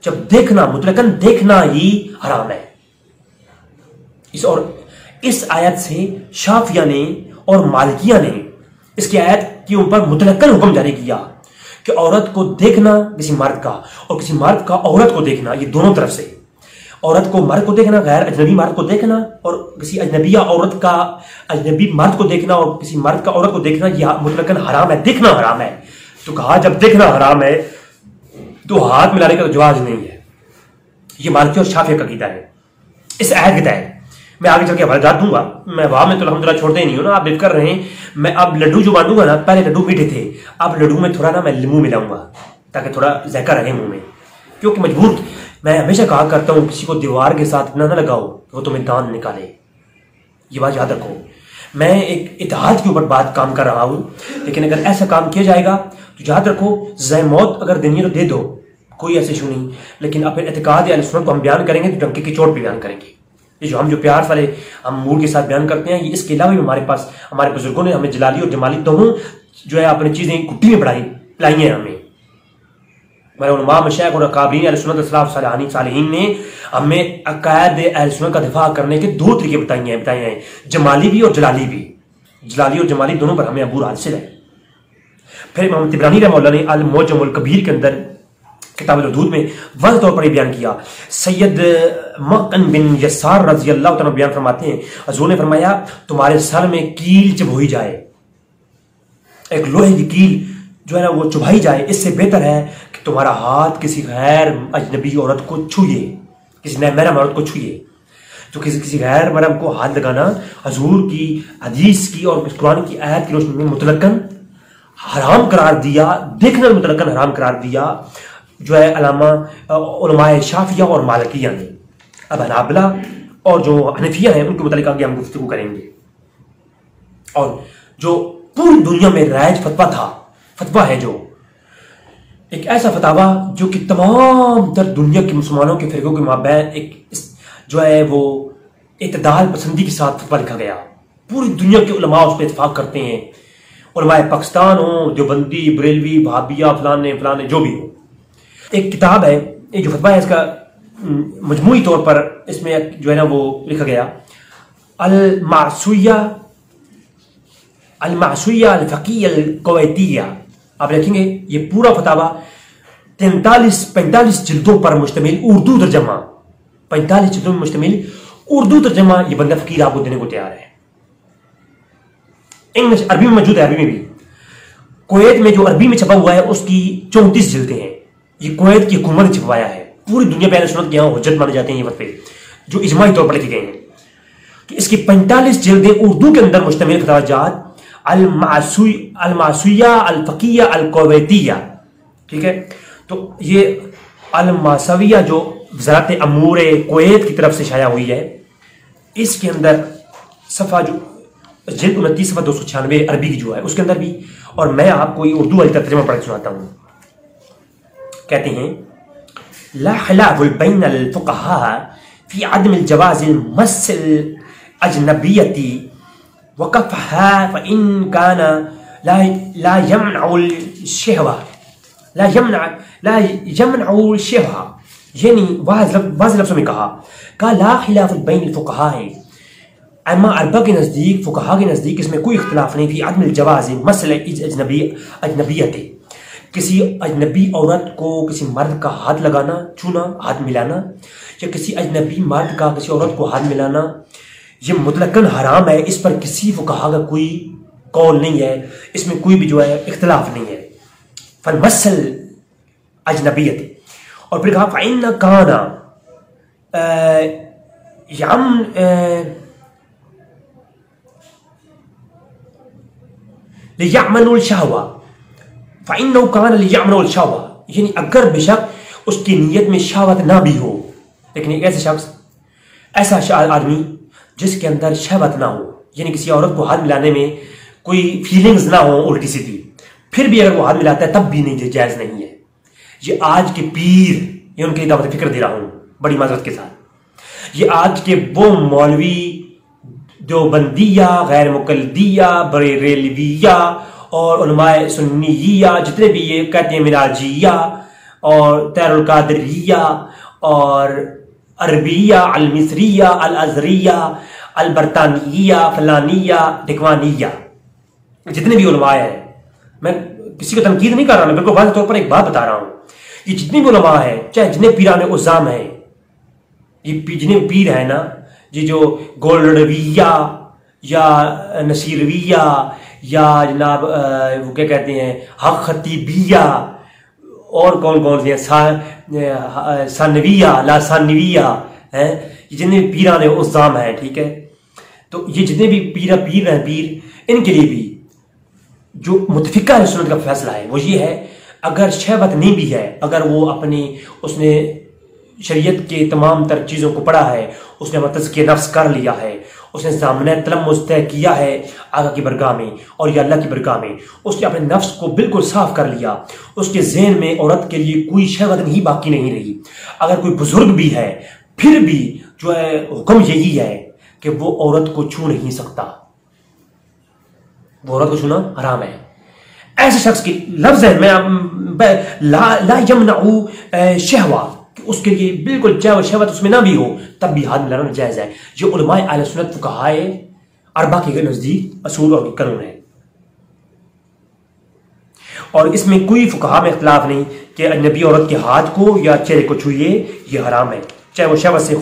[SPEAKER 2] جب دیکھنا مطلقاً دیکھنا ہی حرام ہے. اس آیت سے شافعیہ نے اور مالکیہ نے اس کی آیت کے اوپر مطلقاً حکم جاری کیا کہ عورت کو دیکھنا کسی مرد کا اور کسی مرد کا عورت کو دیکھنا، یہ دونوں طرف سے، عورت کو مرد کو دیکھنا، غیر اجنبی مرد کو دیکھنا، اور کسی اجنبیہ عورت کا اجنبی مرد کو دیکھنا اور کسی مرد کا عورت کو دیکھنا، یہ مطلقاً حرام ہے، دیکھنا حرام ہے. تو کہا جب دیکھنا حرام ہے تو ہاتھ ملانے کا تو جواز نہیں ہے. یہ مالکی اور شافعی کا عقیدہ ہے اس آیت کے تحت. میں آگے چل کے حوالات دوں گا، میں وہاں میں تو الحمدللہ چھوڑتے ہی نہیں ہوں نا. آپ بف کر رہے ہیں، میں اب لڈو جو باندھوں گا نا، پہلے لڈو میٹھے تھے، اب لڈو میں تھوڑا نا میں لیمو ملاؤں گا تاکہ تھوڑا ذائقہ رہے منہ میں، کیونکہ مجبور. میں ہمیشہ کہا کرتا ہوں کسی کو دیوار کے ساتھ اتنا نہ لگاؤ کہ وہ تمہیں دان نکالے، یہ بات یاد رکھو. میں ایک اتحاد کے اوپر بات کام کر رہا ہوں، لیکن اگر ایسا کام کیا جائے گا تو یاد رکھو ذہ موت اگر دینی ہے تو دے دو، کوئی ایسے ایشو نہیں. لیکن اپنے اعتقاد اہل سنت کو ہم بیان کریں گے تو ڈنکے کی چوٹ پہ بیان کریں گے. یہ جو ہم جو پیار والے ہم موڈ کے ساتھ بیان کرتے ہیں، یہ اس کے علاوہ بھی ہمارے پاس ہمارے بزرگوں نے ہمیں جلالی اور جمالی دونوں جو ہے اپنی چیزیں کٹی میں پلائی ہیں. ہمارے علماء مشائخ اور اکابرین اہل سنت اسلاف صالحین نے ہمیں عقائد اہل سنت کا دفاع کرنے کے دو طریقے بتائے ہیں، جمالی بھی اور جلالی بھی. جلالی اور جمالی دونوں پر ہمیں عبور حاصل ہے. پھر امام طبرانی رحمہ اللہ نے المعجم الکبیر کے اندر کتاب الحدود میں واضح طور پر یہ بیان کیا. سید مقن بن یسار رضی اللہ تعالیٰ بیان فرماتے ہیں حضور نے فرمایا تمہارے سر میں کیل چبھوئی جائے، ایک لوہے کی کیل جو ہے نا وہ چبھائی جائے، اس سے بہتر ہے کہ تمہارا ہاتھ کسی غیر اجنبی عورت کو چھوئے، کسی محرم عورت کو چھوئے. تو کسی غیر محرم کو ہاتھ لگانا حضور کی حدیث کی اور قرآن کی آیت کی روشنی میں مطلقاً حرام قرار دیا، دیکھنا مطلقاً حرام قرار دیا جو ہے علماء شافعیہ اور مالکیہ نے. اب حنابلہ اور جو حنفیہ ہیں ان کے متعلق آگے ہم گفتگو کریں گے. اور جو پوری دنیا میں رائج فتویٰ ہے، جو ایک ایسا فتویٰ جو کہ تمام تر دنیا کے مسلمانوں کے فرقوں کے مابین ایک جو ہے وہ اعتدال پسندی کے ساتھ فتویٰ لکھا گیا. پوری دنیا کے علماء اس پہ اتفاق کرتے ہیں، علماء پاکستان ہوں، دیوبندی، بریلوی، وہابیہ، فلانے جو بھی ہو. ایک کتاب ہے یہ جو فتویٰ ہے، اس کا مجموعی طور پر اس میں جو ہے نا وہ لکھا گیا المعصویہ الفقیہ الکویتیہ. آپ دیکھیں گے یہ پورا فتویٰ 45 جلدوں پر مشتمل اردو ترجمہ، 45 جلدوں میں مشتمل اردو ترجمہ یہ بندہ فقیر آپ کو دینے کو تیار ہے. انگلش عربی میں موجود ہے، عربی میں بھی. کویت میں جو عربی میں چھپا ہوا ہے اس کی 34 جلدیں ہیں. یہ کویت کی حکومت نے چھپوایا ہے. پوری دنیا میں اہل سنت کے یہاں حجت مانے جاتے ہیں یہ فتوے جو اجماعی طور پر لکھے گئے ہیں. کہ اس کی 45 جلدیں اردو کے اندر مشتمل فتویٰ جات المعصویہ الفقیہ الکویتیہ. ٹھیک ہے، تو یہ المعصویہ جو وزارت امور کویت کی طرف سے شائع ہوئی ہے، اس کے اندر صفحہ جو جلد 29 صفحہ 296 عربی کی جو ہے اس کے اندر بھی، اور میں آپ کو یہ اردو والی ترجمہ پڑھ کے سناتا ہوں. کہتے ہیں لا خلاف بین الفقہاء فی عدم الجواز المس الاجنبیتی وقفها فإن كان لا يمنع الشهوة یعنی واضح لفظوں میں کہا لا خلاف بین الفقہاء ہے، اما اربع کے نزدیک، فقہا کے نزدیک اس میں کوئی اختلاف نہیں فی عدم الجواز مسئلہ اجنبیت، کسی اجنبی عورت کو کسی مرد کا ہاتھ لگانا، چھونا، ہاتھ ملانا، یا کسی اجنبی مرد کا کسی عورت کو ہاتھ ملانا یہ مطلقاً حرام ہے. اس پر کسی فقہا کا کوئی قول نہیں ہے، اس میں کوئی بھی جو ہے اختلاف نہیں ہے. فالمسل اجنبیت. اور پھر کہا فَإِنَّ كَانَ لِيَعْمَلُ الشَّهْوَةَ فَإِنَّهُ كَانَ لِيَعْمَلُ الشَّهْوَةَ، یعنی اگر بے شک اس کی نیت میں شہوت نہ بھی ہو، لیکن ایک ایسے شخص، ایسا آدمی جس کے اندر شہوت نہ ہو، یعنی کسی عورت کو ہاتھ ملانے میں کوئی فیلنگز نہ ہو الٹی سیدھی، پھر بھی اگر وہ ہاتھ ملاتا ہے تب بھی نہیں، جائز نہیں ہے. یہ آج کے پیر، یہ ان کے لیے دعوت فکر دے رہا ہوں بڑی معذرت کے ساتھ، یہ آج کے وہ مولوی دیوبندیہ، غیر مقلدیہ، بریلویہ اور علماء سنیہ، جتنے بھی یہ کہتے ہیں مناجیہ اور تیر القادریہ اور عربیہ، المصریہ، الازریہ، البرطانیہ، فلانیہ، ڈکوانیہ، جتنے بھی علماء ہیں، میں کسی کو تنقید نہیں کر رہا، میں بالکل واضح طور پر ایک بات بتا رہا ہوں. یہ جتنے بھی علماء ہیں، چاہے جتنے پیران عظام ہیں، یہ جتنے پیر ہیں نا، یہ جو گولڈویہ یا نصیرویہ یا جناب وہ کیا کہتے ہیں حق خطیبیہ اور کون سے ہیں، ثانویہ، لاسانویہ ہیں، یہ جتنے بھی پیران عظام ہیں، ٹھیک ہے. تو یہ جتنے بھی پیر ہیں، پیر، ان کے لیے بھی جو متفقہ اہل سنت کا فیصلہ ہے وہ یہ ہے، اگر شہوت نہیں بھی ہے، اگر وہ اس نے شریعت کے تمام تر چیزوں کو پڑھا ہے، اس نے تزکیہ نفس کر لیا ہے، اس نے ضامنہ تلمس طے کیا ہے آقا کی برگاہ میں اور یا اللہ کی برگاہ میں، اس نے اپنے نفس کو بالکل صاف کر لیا، اس کے ذہن میں عورت کے لیے کوئی شہوت نہیں باقی نہیں رہی. اگر کوئی بزرگ بھی ہے پھر بھی جو ہے حکم یہی ہے کہ وہ عورت کو چھو نہیں سکتا، وہ عورت کو چھونا حرام ہے. ایسے شخص کی لفظ ہے میں لا یمنع شہوہ، اس کے لیے بالکل چاہے شہوت اس میں نہ بھی ہو تب بھی ہاتھ ملانا جائز ہے. یہ علماء اہل سنت فقہائے اربعہ کے نزدیک اصول اور قانون ہے، اور اس میں کوئی فقہا میں اختلاف نہیں کہ اجنبی عورت کے ہاتھ کو یا چہرے کو چھوئے یہ حرام ہے، چاہے وہ شہوت سے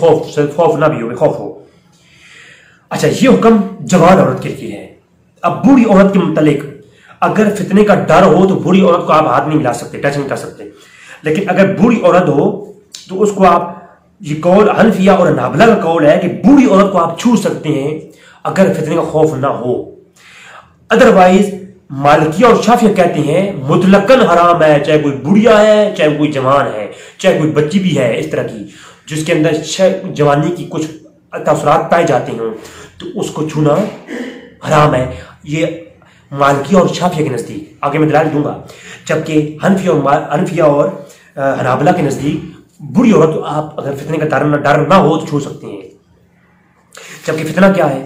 [SPEAKER 2] خوف نہ بھی ہو، خوف ہو. اچھا، یہ حکم جوان عورت کے لیے ہے. اب بوڑھی عورت کے متعلق اگر فتنے کا ڈر ہو تو بوڑھی عورت کو آپ ہاتھ نہیں ملا سکتے، ٹچ نہیں کر سکتے، لیکن اگر بوڑھی عورت ہو تو اس کو آپ، یہ قول حنفیہ اور حنابلہ کا قول ہے کہ بوڑھی عورت کو آپ چھو سکتے ہیں اگر فتنے کا خوف نہ ہو. ادروائز مالکیہ اور شافعیہ کہتے ہیں مطلقاً حرام ہے، چاہے کوئی بوڑھیا ہے، چاہے کوئی جوان ہے، چاہے کوئی بچی بھی ہے اس طرح کی جس کے اندر جوانی کی کچھ تاثرات پائے جاتے ہیں تو اس کو چھونا حرام ہے. یہ مالکیہ اور شافعیہ کے نزدیک، آگے میں دلائل دوں گا. جبکہ حنفیہ اور حنابلہ کے نزدیک بری عورت آپ اگر فتنے کا ڈر نہ ہو تو چھو سکتے ہیں. جبکہ فتنہ کیا ہے،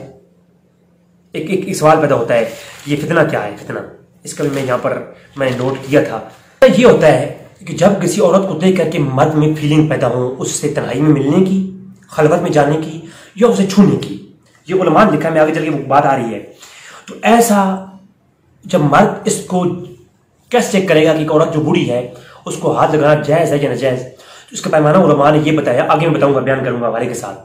[SPEAKER 2] ایک سوال پیدا ہوتا ہے یہ فتنہ کیا ہے. فتنہ اس کا بھی میں یہاں پر میں نے نوٹ کیا تھا. یہ ہوتا ہے کہ جب کسی عورت کو دیکھ کر کے مرد میں فیلنگ پیدا ہو، اس سے تنہائی میں ملنے کی، خلوت میں جانے کی یا اسے چھونے کی. یہ علماء نے لکھا ہے، میں آگے چل کے وہ بات آ رہی ہے. تو ایسا جب مرد اس کو کیسے چیک کرے گا کہ ایک عورت جو بوڑھی ہے اس کو ہاتھ لگانا جائز ہے یا ناجائز، تو اس کا پیمانہ علماء نے یہ بتایا، آگے میں بتاؤں گا، بیان کروں گا حوالے کے ساتھ،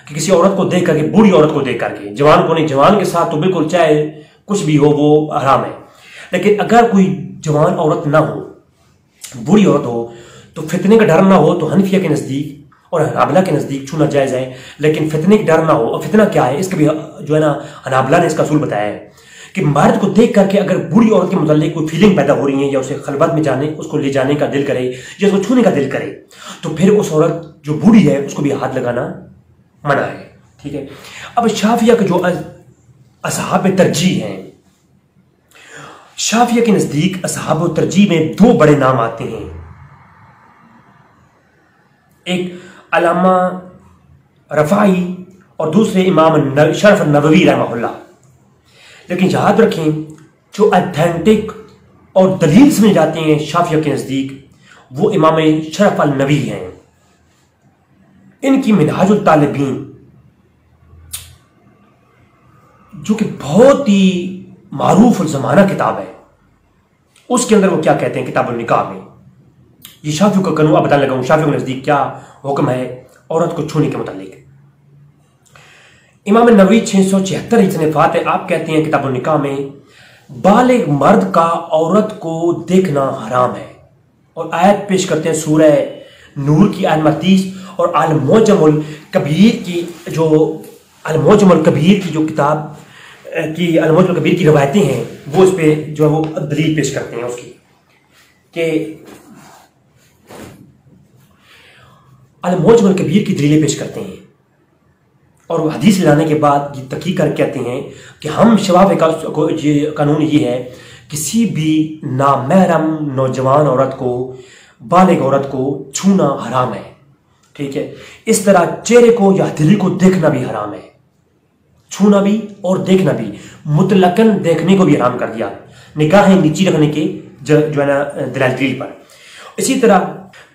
[SPEAKER 2] کہ کسی عورت کو دیکھ کر کے، بوڑھی عورت کو دیکھ کر کے، جوان کو نہیں، جوان کے ساتھ تو بالکل چاہے کچھ بھی ہو وہ حرام ہے، لیکن اگر کوئی جوان عورت نہ ہو، بوڑھی عورت ہو، تو فتنے کا ڈر نہ ہو تو حنفیہ کے نزدیک اور حنابلہ کے نزدیک چھونا جائز ہے. لیکن فتنے کا ڈر نہ ہو، اور فتنہ کیا ہے اس کا بھی جو ہے نا حنابلہ نے اس کا اصول بتایا ہے کہ مرد کو دیکھ کر کے اگر بوڑھی عورت کے متعلق کوئی فیلنگ پیدا ہو رہی ہے یا اسے خلوت میں جانے، اس کو لے جانے کا دل کرے یا اس کو چھونے کا دل کرے، تو پھر اس عورت جو بوڑھی ہے اس کو بھی ہاتھ لگانا منع ہے. ٹھیک ہے. اب شافعیہ کے جو اصحاب ترجیح ہیں، شافعیہ کے نزدیک اصحاب ترجیح میں دو بڑے نام آتے ہیں. ایک علامہ رفاعی اور دوسرے امام شرف النووی رحمہ اللہ. لیکن یاد رکھیں جو اتھینٹک اور دلیل سمجھ جاتے ہیں شافعیہ کے نزدیک وہ امام شرف النووی ہیں. ان کی منہاج الطالبین جو کہ بہت ہی معروف الزمانہ کتاب ہے، اس کے اندر وہ کیا کہتے ہیں کتاب النکاح میں، یہ شافعیوں کا قانون بتانے لگا ہوں، شافعیوں کے نزدیک کیا حکم ہے عورت کو چھونے کے متعلق. امام نووی 676 ہجری وفات ہے. آپ کہتے ہیں کتاب النکاح میں بالغ مرد کا عورت کو دیکھنا حرام ہے۔ اور آیت پیش کرتے ہیں سورہ نور کی آیت 30 اور المعجم الکبیر کی جو المعجم الکبیر کی جو کتاب کی المعجم الکبیر کی روایتیں ہیں وہ اس پہ جو ہے وہ دلیل پیش کرتے ہیں اس کی کہ المعجم الکبیر کی دلیلیں پیش کرتے ہیں اور وہ حدیث لانے کے بعد یہ تحقیق کر کہتے ہیں کہ ہم شفاف کا قانون یہ ہے کسی بھی نامحرم نوجوان عورت کو بالغ عورت کو چھونا حرام ہے، ٹھیک ہے۔ اس طرح چہرے کو یا دلی کو دیکھنا بھی حرام ہے، چھونا بھی اور دیکھنا بھی، مطلقاً دیکھنے کو بھی حرام کر دیا نگاہیں نیچی رکھنے کے جو ہے نا دلیل پر۔ اسی طرح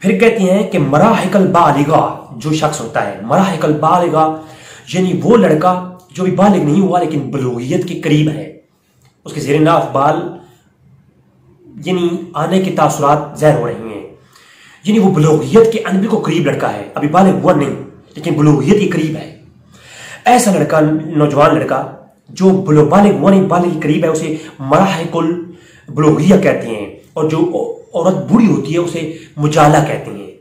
[SPEAKER 2] پھر کہتے ہیں کہ مراحق البالغہ جو شخص ہوتا ہے، مراحق البالغہ یعنی وہ لڑکا جو بھی بالغ نہیں ہوا لیکن بلوغیت کے قریب ہے، اس کے زیر ناف بال یعنی آنے کے تاثرات ظاہر ہو رہی ہیں، یعنی وہ بلوغیت کے انبی کو قریب لڑکا ہے، ابھی بالغ ہوا نہیں لیکن بلوغیت کے قریب ہے۔ ایسا لڑکا، نوجوان لڑکا جو بالغ ہوا نہیں بالغ کے قریب ہے، اسے مراحق البلوغیہ کہتے ہیں۔ اور جو عورت بوڑھی ہوتی ہے اسے مجالہ کہتے ہیں،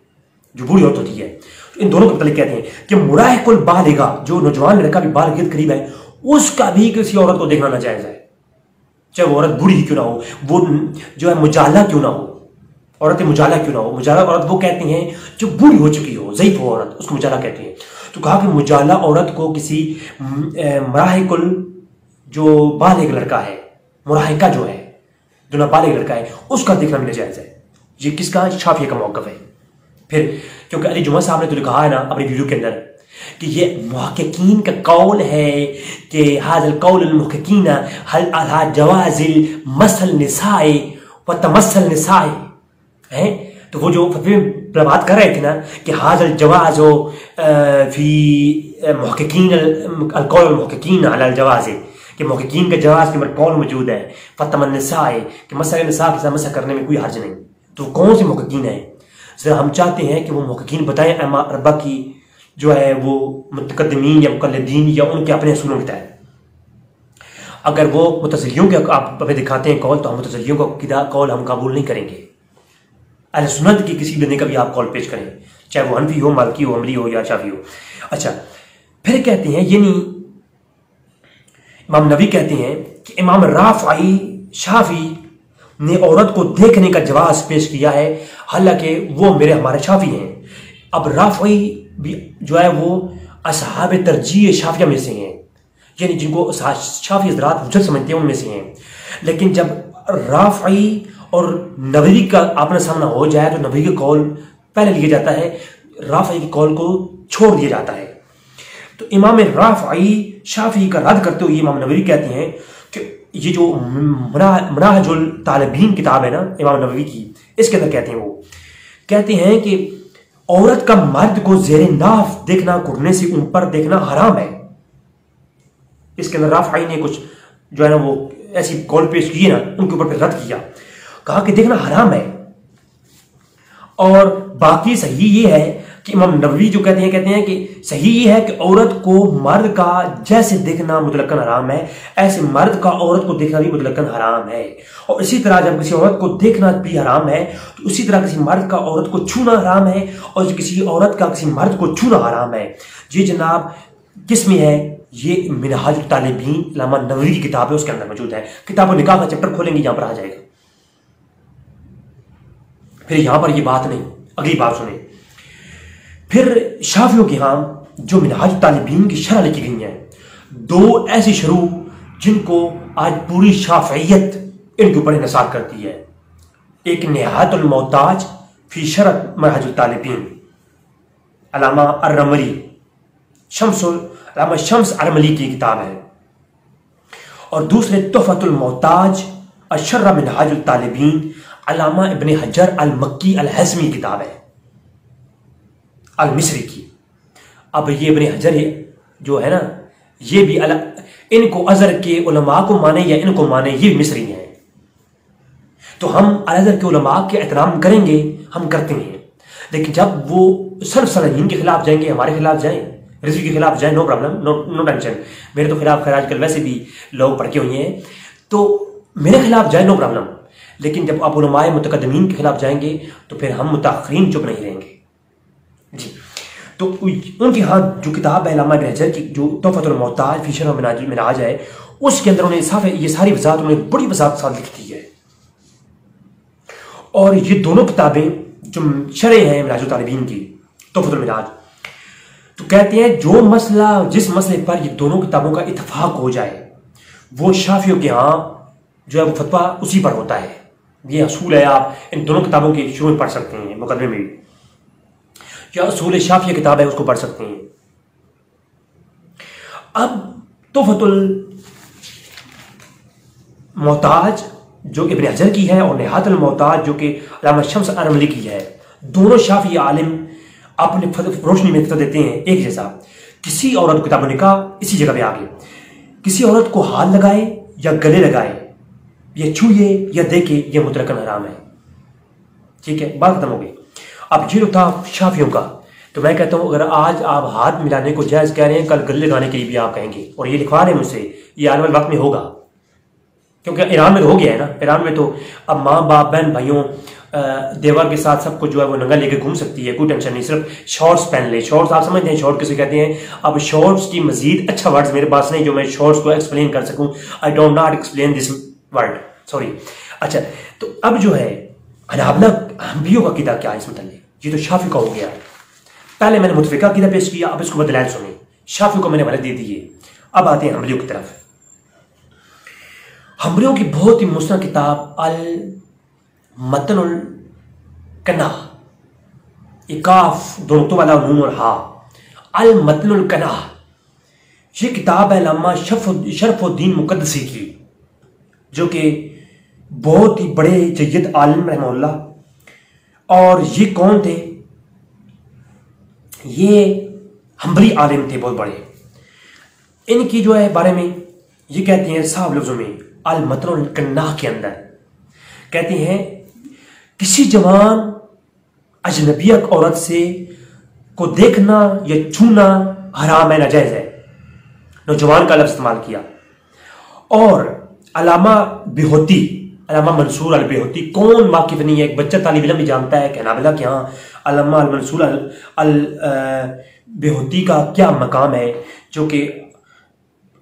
[SPEAKER 2] جو بوڑھی عورت ہوتی ہے۔ ان دونوں کے متعلق کہتے ہیں کہ مراحق البالغہ جو نوجوان لڑکا بھی بالغیت قریب ہے اس کا بھی کسی عورت کو دیکھنا ناجائز ہے، چاہے وہ عورت بوڑھی ہی کیوں نہ ہو، وہ جو ہے مجالہ کیوں نہ ہو، عورت مجالہ کیوں نہ ہو۔ مجالہ عورت وہ کہتے ہیں جو بوڑھی ہو چکی ہو، ضعیف ہو عورت، اس کو مجالہ کہتے ہیں۔ تو کہا کہ مجالہ عورت کو کسی مراحق جو بالغ لڑکا ہے، مراحقہ جو ہے جو نابالغ لڑکا ہے اس کا دیکھنا بھی ناجائز ہے۔ یہ کس کا؟ شافعی کا موقف ہے۔ پھر کیونکہ علی جمعہ صاحب نے تو کہا ہے نا اپنی ویڈیو کے اندر کہ یہ محققین کا قول ہے کہ هذا القول المحققین هل على جواز المس النساء وتمس النساء ہیں، تو وہ جو بات کر رہے تھے نا کہ هذا الجواز فی محققین القول المحققین على الجواز، کہ محققین کا جواز کے قول موجود ہے، فتم النساء کہ مسح نساء کے ساتھ مسح کرنے میں کوئی حرج نہیں۔ تو کون سے محققین ہیں؟ ذرا ہم چاہتے ہیں کہ وہ محققین بتائیں ائمہ اربعہ کی جو ہے وہ متقدمین یا مقلدین یا ان کے اپنے اصولوں کے تحت۔ اگر وہ متزلیوں کے آپ ہمیں دکھاتے ہیں قول تو ہم متزلیوں کا قول ہم قبول نہیں کریں گے۔ اہل سنت کی کسی بندے کا بھی آپ قول پیش کریں، چاہے وہ حنفی ہو، مالکی ہو، حنبلی ہو یا شافعی ہو۔ اچھا پھر کہتے ہیں یعنی امام نبی کہتے ہیں کہ امام رافعی شافعی نے عورت کو دیکھنے کا جواز پیش کیا ہے، حالانکہ وہ ہمارے شافعی ہیں۔ اب رافعی بھی جو ہے وہ اصحاب ترجیح شافعیہ میں سے ہیں، یعنی جن کو شافعی حضرات حجت سمجھتے ہیں ان میں سے ہیں۔ لیکن جب رافعی اور نووی کا آپنا سامنا ہو جائے تو نووی کا قول پہلے لیا جاتا ہے، رافعی کے قول کو چھوڑ دیا جاتا ہے۔ تو امام رافعی شافعی کا رد کرتے ہوئے امام نووی کہتے ہیں کہ یہ جو مناہج الطالبین کتاب ہے نا امام نووی کی، اس کے اندر کہتے ہیں کہ عورت کا مرد کو زیر ناف دیکھنا، گھٹنے سے اوپر دیکھنا حرام ہے۔ اس کے اندر رافعی نے کچھ جو ہے نا وہ ایسی قول پیش کیے نا، ان کے اوپر پھر رد کیا، کہا کہ دیکھنا حرام ہے۔ اور باقی صحیح یہ ہے کہ امام نووی جو کہتے ہیں کہ صحیح یہ ہے کہ عورت کو مرد کا جیسے دیکھنا مطلقاً حرام ہے، ایسے مرد کا عورت کو دیکھنا بھی مطلقاً حرام ہے۔ اور اسی طرح جب کسی عورت کو دیکھنا بھی حرام ہے تو اسی طرح کسی مرد کا عورت کو چھونا حرام ہے، اور کسی عورت کا کسی مرد کو چھونا حرام ہے۔ یہ جناب کس میں ہے؟ یہ منہاج الطالبین علامہ نووی کی کتاب ہے، اس کے اندر موجود ہے۔ کتاب و نکاح کا چیپٹر کھولیں گے یہاں پر آ جائے گا۔ پھر یہاں پر یہ بات نہیں، اگلی بات سنیں۔ پھر شافعیوں کے ہاں جو منہاج الطالبین کی شرح لکھی گئی ہیں، دو ایسی شروع جن کو آج پوری شافعیت ان کے اوپر انحصار کرتی ہے۔ ایک نہایت المحتاج فی شرح منہاج الطالبین علامہ الرملی علامہ شمس ارملی کی کتاب ہے، اور دوسرے تحفۃ المحتاج الشرح منہاج الطالبین علامہ ابن حجر المکی الحزمی کتاب ہے، المصری کی۔ اب یہ ابن حجر جو ہے نا یہ بھی ان کو ازہر کے علماء کو مانے یا ان کو مانے، یہ مصری ہیں۔ تو ہم ازہر کے علماء کے احترام کریں گے، ہم کرتے ہیں، لیکن جب وہ صرف صالحین کے خلاف جائیں گے، ہمارے خلاف جائیں، رضوی کے خلاف جائیں، نو پرابلم، نو ٹینشن۔ میرے تو خلاف خیر آج کل ویسے بھی لوگ بھڑکے ہوئے ہیں، تو میرے خلاف جائے نو پرابلم، لیکن جب آپ علماء متقدمین کے خلاف جائیں گے تو پھر ہم متاخرین چپ نہیں رہیں گے جی۔ تو ان کے ہاں جو کتاب ہے علامہ ابن حجر کی جو تحفۃ المحتاج فی شرح المناج ہے، اس کے اندر انہوں نے صاف یہ ساری وضاحت انہوں نے بڑی وضاحت کے ساتھ لکھ دی ہے، اور یہ دونوں کتابیں جو شرح ہیں منہاج الطالبین کی تحفۃ المناج، تو کہتے ہیں جو مسئلہ جس مسئلے پر یہ دونوں کتابوں کا اتفاق ہو جائے وہ شافعیوں کے ہاں جو ہے وہ فتویٰ اسی پر ہوتا ہے۔ یہ اصول ہے، آپ ان دونوں کتابوں کے شروع میں پڑھ سکتے ہیں، مقدمے میں بھی، یا اصول شافعیہ کتاب ہے اس کو پڑھ سکتے ہیں۔ اب تحفۃ المحتاج جو ابن حجر کی ہے اور نہایت المحتاج جو کہ علامہ شمس ارملی کی ہے، دونوں شافعی عالم اپنے روشنی میں فتویٰ دیتے ہیں ایک جیسا، کسی عورت کو کتاب و نکاح اسی جگہ پہ آگے، کسی عورت کو ہاتھ لگائے یا گلے لگائے یا چھوئے یا دیکھے یہ مطلقاً حرام ہے، ٹھیک ہے، بات ختم ہو گئی۔ اب یہ تھا شافعیوں کا، تو میں کہتا ہوں اگر آج آپ ہاتھ ملانے کو جائز کہہ رہے ہیں، کل گلے لگانے کے لیے بھی آپ کہیں گے، اور یہ لکھوا رہے ہیں مجھ سے، یہ آنے والے وقت میں ہوگا، کیونکہ ایران میں تو ہو گیا ہے نا، ایران میں تو اب ماں باپ بہن بھائیوں دیور کے ساتھ سب کو جو ہے وہ ننگا لے کے گھوم سکتی ہے، کوئی ٹینشن نہیں، صرف شارٹس پہن لے۔ شارٹس آپ سمجھتے ہیں شارٹ کسے کہتے ہیں؟ اب شارٹس کی مزید اچھا ورڈز میرے پاس نہیں جو میں شارٹس کو ایکسپلین کر سکوں، I don't not explain this word, sorry. اچھا، تو اب جو ہے حنبلیوں کا عقیدہ کیا ہے اس متعلق؟ یہ تو شافعی کا ہو گیا، پہلے میں نے متفقہ عقیدہ پیش کیا، اب اس کو بدلائل سنیں، شافعی کو میں نے وعدہ دے دیے، اب آتے ہیں حنبلیوں کی طرف۔ حنبلیوں کی بہت ہی مستند کتاب المتن الکناح، کاف دو نقطوں والا نون اور ہا، المتن الکناح، یہ کتاب ہے علامہ شرف الدین مقدسی کی، جو کہ بہت ہی بڑے جید عالم رحمہ اللہ، اور یہ کون تھے؟ یہ حنبلی عالم تھے بہت بڑے۔ ان کی جو ہے بارے میں یہ کہتے ہیں صاحب لفظوں میں المتن الکناح کے اندر کہتے ہیں کسی جوان اجنبیہ عورت سے کو دیکھنا یا چھونا حرام ہے، ناجائز ہے، نوجوان کا لفظ استعمال کیا۔ اور علامہ بہوتی، علامہ منصور البہوتی، کون واقف نہیں ہے، ایک بچہ طالب علم بھی جانتا ہے کہ حنابلہ کے ہاں علامہ المنصور البہوتی کا کیا مقام ہے، جو کہ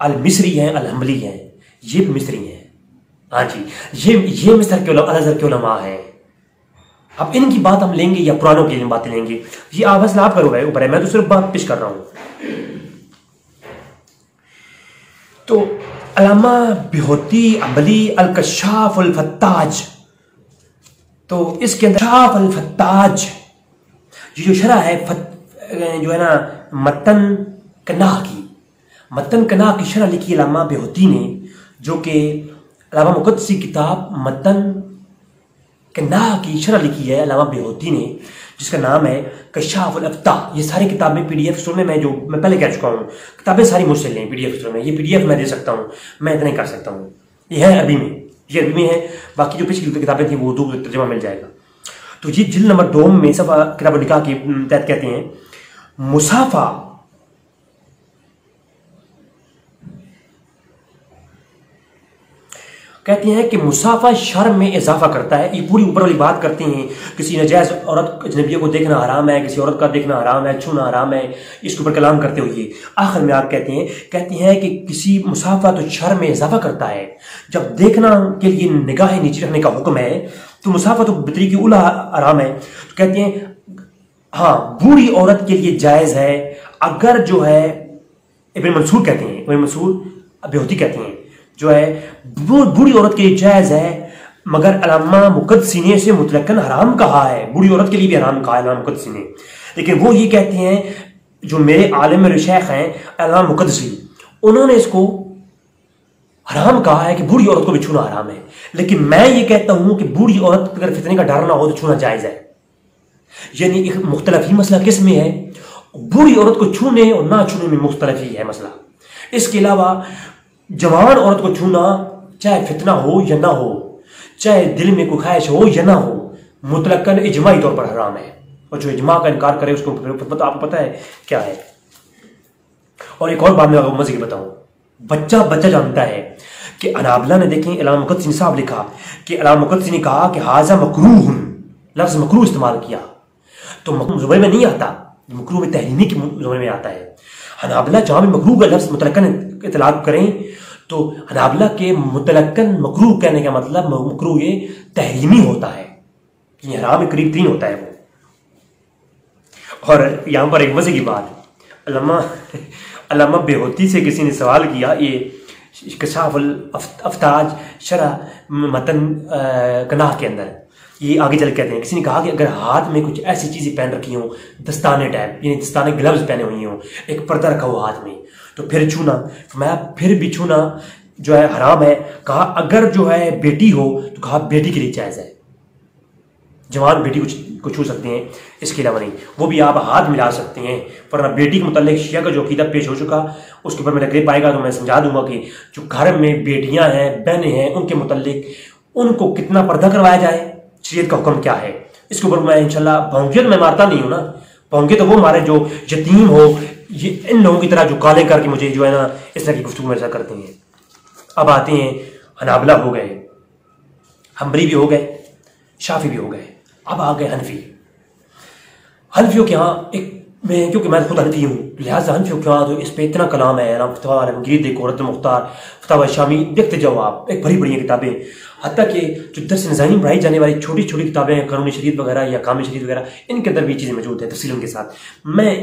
[SPEAKER 2] المصری ہیں، الحنبلی ہیں، یہ بھی مصری ہیں، ہاں جی، یہ مصر کے الازہر کے علماء ہیں۔ اب ان کی بات ہم لیں گے یا پرانوں کی باتیں لیں گے، یہ آواز آپ کرو گئے اوپر ہے، میں تو صرف بات پیش کر رہا ہوں۔ تو علامہ بہوتی حنبلی الکشاف الفتاج، تو اس کے اندر کشاف الفتاج یہ جو شرح ہے جو ہے نا متن کناح کی، متن کناح کی شرح لکھی علامہ بہوتی نے، جو کہ علامہ مقدسی کتاب متن کناح کی شرح لکھی ہے علامہ بہوتی نے، جس کا نام ہے کشاف الافتاح۔ یہ ساری کتابیں پی ڈی ایف سٹور میں جو میں پہلے کہہ چکا ہوں، کتابیں ساری مجھ سے لیں پی ڈی ایف سٹور میں، یہ پی ڈی ایف میں دے سکتا ہوں، میں اتنا ہی کر سکتا ہوں، یہ ہے عربی میں، یہ عربی میں ہے، باقی جو پچھلی کتابیں تھیں وہ اردو ترجمہ مل جائے گا۔ تو یہ جلد نمبر 2 میں صفحہ کتاب النکاح کے تحت کہتے ہیں مصافہ کہتے ہیں کہ مصافہ شرم میں اضافہ کرتا ہے۔ یہ پوری اوپر والی بات کرتے ہیں، کسی ناجائز عورت اجنبیہ کو دیکھنا حرام ہے، کسی عورت کا دیکھنا حرام ہے، چھونا حرام ہے، اس کے اوپر کلام کرتے ہوئے آخر میں آپ کہتے ہیں کہ کسی مصافہ تو شرم میں اضافہ کرتا ہے، جب دیکھنا کے لیے نگاہ نیچے رکھنے کا حکم ہے تو مصافہ تو بطریق اولیٰ حرام ہے۔ تو کہتے ہیں ہاں بوڑھی عورت کے لیے جائز ہے، اگر جو ہے ابن منصور کہتے ہیں، ابن منصور بہوتی کہتے ہیں جو ہے بوڑھی عورت کے لیے جائز ہے، مگر علامہ مقدسی نے اسے مطلقاً حرام کہا ہے، بوڑھی عورت کے لیے بھی حرام کہا ہے علامہ مقدسی نے، لیکن وہ یہ کہتے ہیں جو میرے عالم میرے شیخ ہیں علامہ مقدسی، انہوں نے اس کو حرام کہا ہے کہ بوڑھی عورت کو بھی چھونا حرام ہے، لیکن میں یہ کہتا ہوں کہ بوڑھی عورت اگر فتنے کا ڈر نہ ہو تو چھونا جائز ہے۔ یعنی ایک مختلف ہی مسئلہ کس میں ہے؟ بوڑھی عورت کو چھونے اور نہ چھونے میں مختلف ہی ہے مسئلہ۔ اس کے علاوہ جوان عورت کو چھونا چاہے فتنہ ہو یا نہ ہو، چاہے دل میں کوئی خواہش ہو یا نہ ہو، مطلقاً اجماعی طور پر حرام ہے، اور جو اجماع کا انکار کرے اس کو آپ کو پتہ ہے کیا ہے۔ اور ایک اور بات میں آپ کو مزے کی بتاؤں، بچہ جانتا ہے کہ حنابلہ نے دیکھیں علامہ مقدسی نے صاحب لکھا کہ علامہ مقدسی نے کہا کہ حاذا مکروہ، لفظ مکروہ استعمال کیا، تو زمرے میں نہیں آتا، مکروہ میں تحریمی کے زمرے میں آتا ہے۔ حنابلہ جہاں بھی مکروہ کا لفظ مطلقاً اطلاق کریں تو حنابلہ کے مطلقاً مکروہ کہنے کا مطلب مکروہ یہ تحریمی ہوتا ہے، یہ حرام کے قریب ترین ہوتا ہے وہ۔ اور یہاں پر ایک مزے کی بات، علامہ بیہوتی سے کسی نے سوال کیا، یہ کشاف الافتاج شرح متن گناہ کے اندر، یہ آگے چل کہتے ہیں، کسی نے کہا کہ اگر ہاتھ میں کچھ ایسی چیزیں پہن رکھی ہوں، دستانے ٹائپ، یعنی دستانے گلوز پہنے ہوئی ہوں، ایک پردہ رکھا ہوا ہاتھ میں، تو پھر چھونا، میں پھر بھی چھونا جو ہے حرام ہے۔ کہا اگر جو ہے بیٹی ہو تو کہا بیٹی کے لیے جائز ہے، جوان بیٹی کو چھو سکتے ہیں، اس کے علاوہ نہیں، وہ بھی آپ ہاتھ ملا سکتے ہیں، ورنہ بیٹی کے متعلق شیعہ کا جو عقیدہ پیش ہو چکا اس کے اوپر میرا گریپ آئے گا تو میں سمجھا دوں گا کہ جو گھر میں بیٹیاں ہیں، بہنیں ہیں، ان کے متعلق ان کو کتنا پردہ کروایا جائے، شریعت کا حکم کیا ہے، اس کے اوپر میں انشاءاللہ بھونکیت میں مارتا نہیں ہوں نا، بھونکے تو وہ مارے جو یتیم ہو، یہ ان لوگوں کی طرح جو کالے کر کے مجھے جو ہے نا اس طرح کی گفتگو میں ایسا کرتے ہیں۔ اب آتے ہیں حنابلہ ہو گئے، حنبلی بھی ہو گئے، شافعی بھی ہو گئے، اب آ گئے حنفی۔ حنفیوں کے ہاں ایک میں کیونکہ میں خود حنفی ہوں لہٰذا حنفیوں کے ہاں تو اس پہ اتنا کلام ہے، فتویٰ عالمگیر دیکھو، رد المختار، فتاوی شامی، دیکھتے جاؤ آپ، ایک بڑی بڑی کتابیں، حتیٰ کہ جو درس نظامی پڑھائی جانے والی چھوٹی چھوٹی کتابیں ہیں، قانون شریعت وغیرہ یا کام شریعت وغیرہ، ان کے اندر بھی چیزیں موجود ہیں تفصیل کے ساتھ۔ میں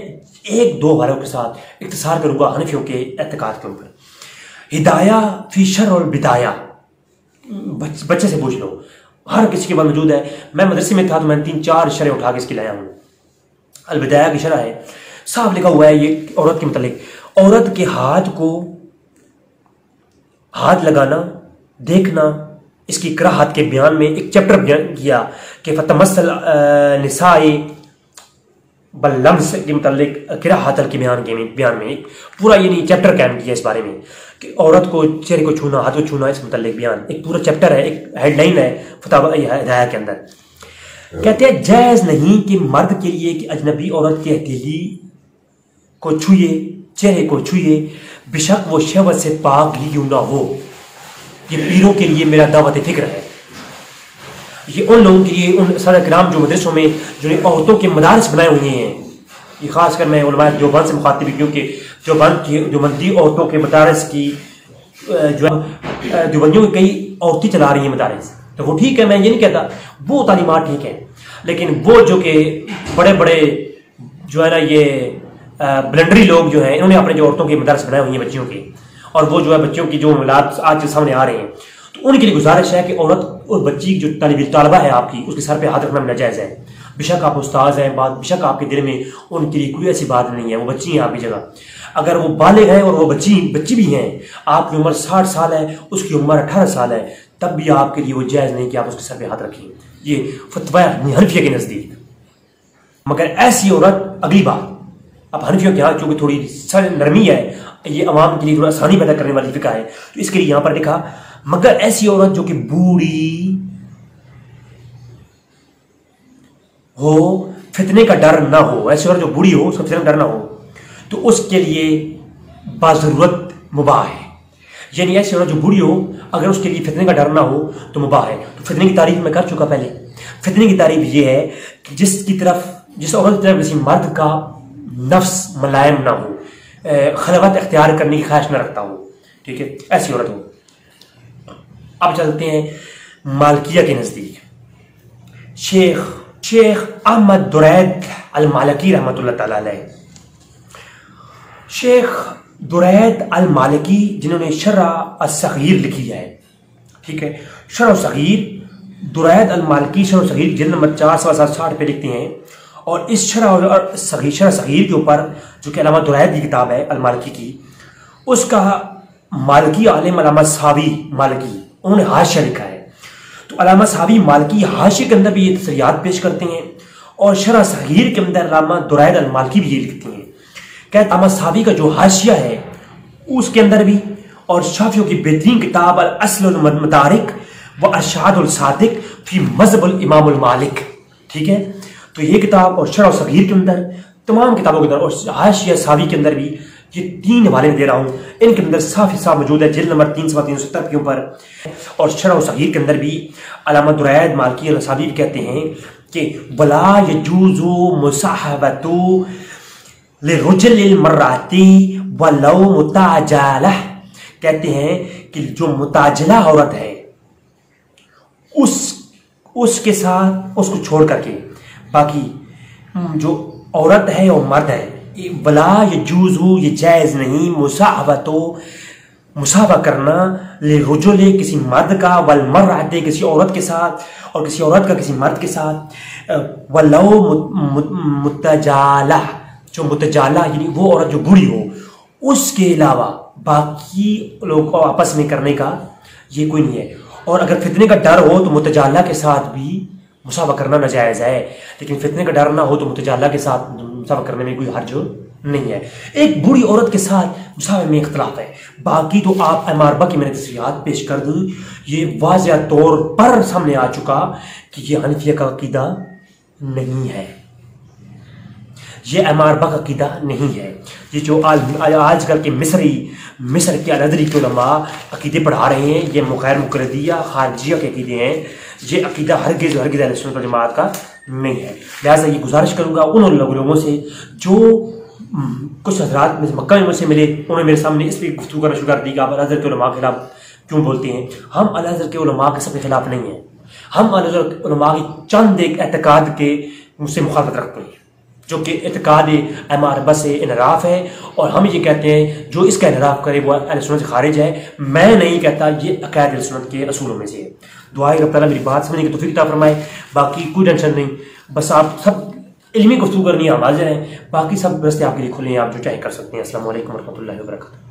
[SPEAKER 2] ایک دو حوالوں کے ساتھ اختصار کروں گا حنفیوں کے اعتقاد کے اوپر۔ ہدایہ فی شرع البدایہ، بچے سے پوچھ لو، ہر کسی کے بعد موجود ہے۔ میں مدرسے میں تھا تو میں 3-4 شرح اٹھا کے اس کی لایا ہوں۔ البدایہ کی شرح ہے، صاف لکھا ہوا ہے یہ عورت کے متعلق، عورت کے ہاتھ کو ہاتھ لگانا، دیکھنا، اس کی کراہت کے بیان میں ایک چیپٹر بیان کیا کہ فتمثل نساء باللمس کے متعلق کراہت کے بیان میں ایک پورا یہ چیپٹر قائم کیا اس بارے میں کہ عورت کو چہرے کو چھونا، ہاتھ کو چھونا، اس متعلق بیان ایک پورا چیپٹر ہے، ایک ہیڈ لائن ہے فتاوی ہدایہ کے اندر۔ کہتے ہیں جائز نہیں کہ مرد کے لیے کہ اجنبی عورت کی ہتھیلی کو چھوئے، چہرے کو چھوئے، بے شک وہ شہوت سے پاک ہی کیوں نہ ہو۔ یہ پیروں کے لیے میرا دعوت فکر ہے، یہ ان لوگوں کے لیے، ان سارے کرام جو مدرسوں میں جو عورتوں کے مدارس بنائے ہوئے ہیں، یہ خاص کر میں علماء دیوبند سے مخاطب ہوں کیونکہ دیوبندی عورتوں کے مدارس کی جو دیوبندیوں کی کئی عورتیں چلا رہی ہیں مدارس، تو وہ ٹھیک ہے، میں یہ نہیں کہتا، وہ تعلیمات ٹھیک ہیں، لیکن وہ جو کہ بڑے بڑے جو ہے نا یہ بلنڈری لوگ جو ہیں، انہوں نے اپنے جو عورتوں کے مدارس بنائے ہوئے ہیں بچیوں کے، اور وہ جو ہے بچوں کی جو ملاد آج سامنے آ رہے ہیں، تو ان کے لیے گزارش ہے کہ عورت اور بچی جو طالبہ ہے آپ کی، اس کے سر پہ ہاتھ رکھنا ناجائز ہے۔ بے شک آپ استاذ ہیں، بے شک آپ کے دل میں ان کے لیے کوئی ایسی بات نہیں ہے، وہ بچی ہیں آپ کی جگہ، اگر وہ بالغ ہیں اور وہ بچی بھی ہیں، آپ کی عمر 60 سال ہے، اس کی عمر 18 سال ہے، تب بھی آپ کے لیے وہ جائز نہیں کہ آپ اس کے سر پہ ہاتھ رکھیں، یہ فتویٰ حنفیہ کے نزدیک۔ مگر ایسی عورت، اگلی بات، اب حنفیوں کے ہاں چونکہ تھوڑی نرمی ہے، یہ عوام کے لیے تھوڑا آسانی پیدا کرنے والی فقہ ہے، تو اس کے لیے یہاں پر لکھا مگر ایسی عورت جو کہ بوڑھی ہو، فتنے کا ڈر نہ ہو، ایسی عورت جو بوڑھی ہو، اس کا فتنے کا ڈر نہ ہو، تو اس کے لیے باضرورت مباح ہے۔ یعنی ایسی عورت جو بوڑھی ہو، اگر اس کے لیے فتنے کا ڈر نہ ہو تو مباح ہے۔ تو فتنے کی تعریف میں کر چکا پہلے، فتنے کی تعریف یہ ہے کہ جس عورت کی طرف کسی مرد کا نفس ملائم نہ ہو، خلوت اختیار کرنے کی خواہش نہ رکھتا ہو، ٹھیک ہے، ایسی عورت ہو۔ اب چلتے ہیں مالکیہ کے نزدیک، شیخ احمد درید المالکی رحمۃ اللہ تعالی علیہ، شیخ درید المالکی جنہوں نے شرح الصغیر لکھی ہے، ٹھیک ہے، شرح الصغیر، درید المالکی شرح الصغیر جلد نمبر 460 پہ لکھتے ہیں، اور اس شرح صغیر کے اوپر جو کہ علامہ درید کی کتاب ہے المالکی کی، اس کا مالکی عالم علامہ ساوی مالکی انہوں نے حاشیہ لکھا ہے، تو علامہ ساوی مالکی حاشیے کے اندر بھی یہ تصریحات پیش کرتے ہیں، اور شرح صغیر کے اندر علامہ درید المالکی بھی یہ لکھتے ہیں کہ علامہ ساوی کا جو حاشیہ ہے اس کے اندر بھی، اور شافعیوں کی بہترین کتاب الاصل المدارک و ارشاد الصادق فی مذہب الامام المالک، ٹھیک ہے، تو یہ کتاب اور شرح صغیر کے اندر، تمام کتابوں کے اندر، اور حاشیہ ساوی کے اندر بھی یہ 3 حوالے دے رہا ہوں، ان کے اندر صاف حساب موجود ہے، جلد نمبر 3 صفحہ 370 کے اوپر، اور شرح صغیر کے اندر بھی علامہ درائد مالکی الصابی کہتے ہیں کہ ولا یجوز مصاحبۃ لرجل المراتی ولو متاجلہ، کہتے ہیں کہ جو متاجلہ عورت ہے اس کے ساتھ، اس کو چھوڑ کر کے باقی جو عورت ہے اور مرد ہے، ولا یجوز، یہ جائز نہیں، مصاحبہ کرنا لرجل کسی مرد کا، والمرأة کسی عورت کے ساتھ، اور کسی عورت کا کسی مرد کے ساتھ، ولو متجالہ، جو متجالہ یعنی وہ عورت جو بوڑھی ہو، اس کے علاوہ باقی لوگ آپس میں کرنے کا یہ کوئی نہیں ہے۔ اور اگر فتنے کا ڈر ہو تو متجالہ کے ساتھ بھی مصاحبہ کرنا ناجائز ہے، لیکن فتنے کا ڈر نہ ہو تو متجالہ کے ساتھ مصاحبہ کرنے میں کوئی حرج نہیں ہے۔ ایک بوڑھی عورت کے ساتھ مصاحبہ میں اختلاف ہے، باقی تو آپ اماربہ کی میں نے تصریحات پیش کر دی، یہ واضح طور پر سامنے آ چکا کہ یہ حنفیہ کا عقیدہ نہیں ہے، یہ اماربہ کا عقیدہ نہیں ہے۔ یہ جو آج کل کے مصر کے الازہری کے علماء عقیدے پڑھا رہے ہیں، یہ غیر مقلدیہ خارجیہ کے عقیدے ہیں، یہ عقیدہ ہرگز اہل سنت والجماعت کا نہیں ہے۔ لہٰذا یہ گزارش کروں گا ان لوگوں سے جو کچھ حضرات مکہ میں مجھ سے ملے، انہوں نے میرے سامنے اس پہ گفتگو کرنا شروع کر دی کہ آپ الازہر کے علماء کے خلاف کیوں بولتے ہیں۔ ہم الازہر کے علماء کے سب کے خلاف نہیں ہیں، ہم الازہر کے علماء کی چند ایک اعتقاد کے مجھ سے مخالفت رکھتے ہیں، جو کہ اعتقاد اماربہ سے انحراف ہے، اور ہم یہ کہتے ہیں جو اس کا انحراف کرے وہ اہل سنت سے خارج ہے۔ میں نہیں کہتا، یہ عقائد اہل سنت کے اصولوں میں سے ہے۔ دعائیں رب تعالیٰ میری بات سمجھنے کی توفیق عطا فرمائے، باقی کوئی ٹینشن نہیں، بس آپ سب علمی گفتگو کرنی ہے، ہم حاضر ہیں، باقی سب رستے آپ کے لیے کھلے ہیں، آپ جو چاہے کر سکتے ہیں۔ السلام علیکم ورحمۃ اللہ وبرکاتہ۔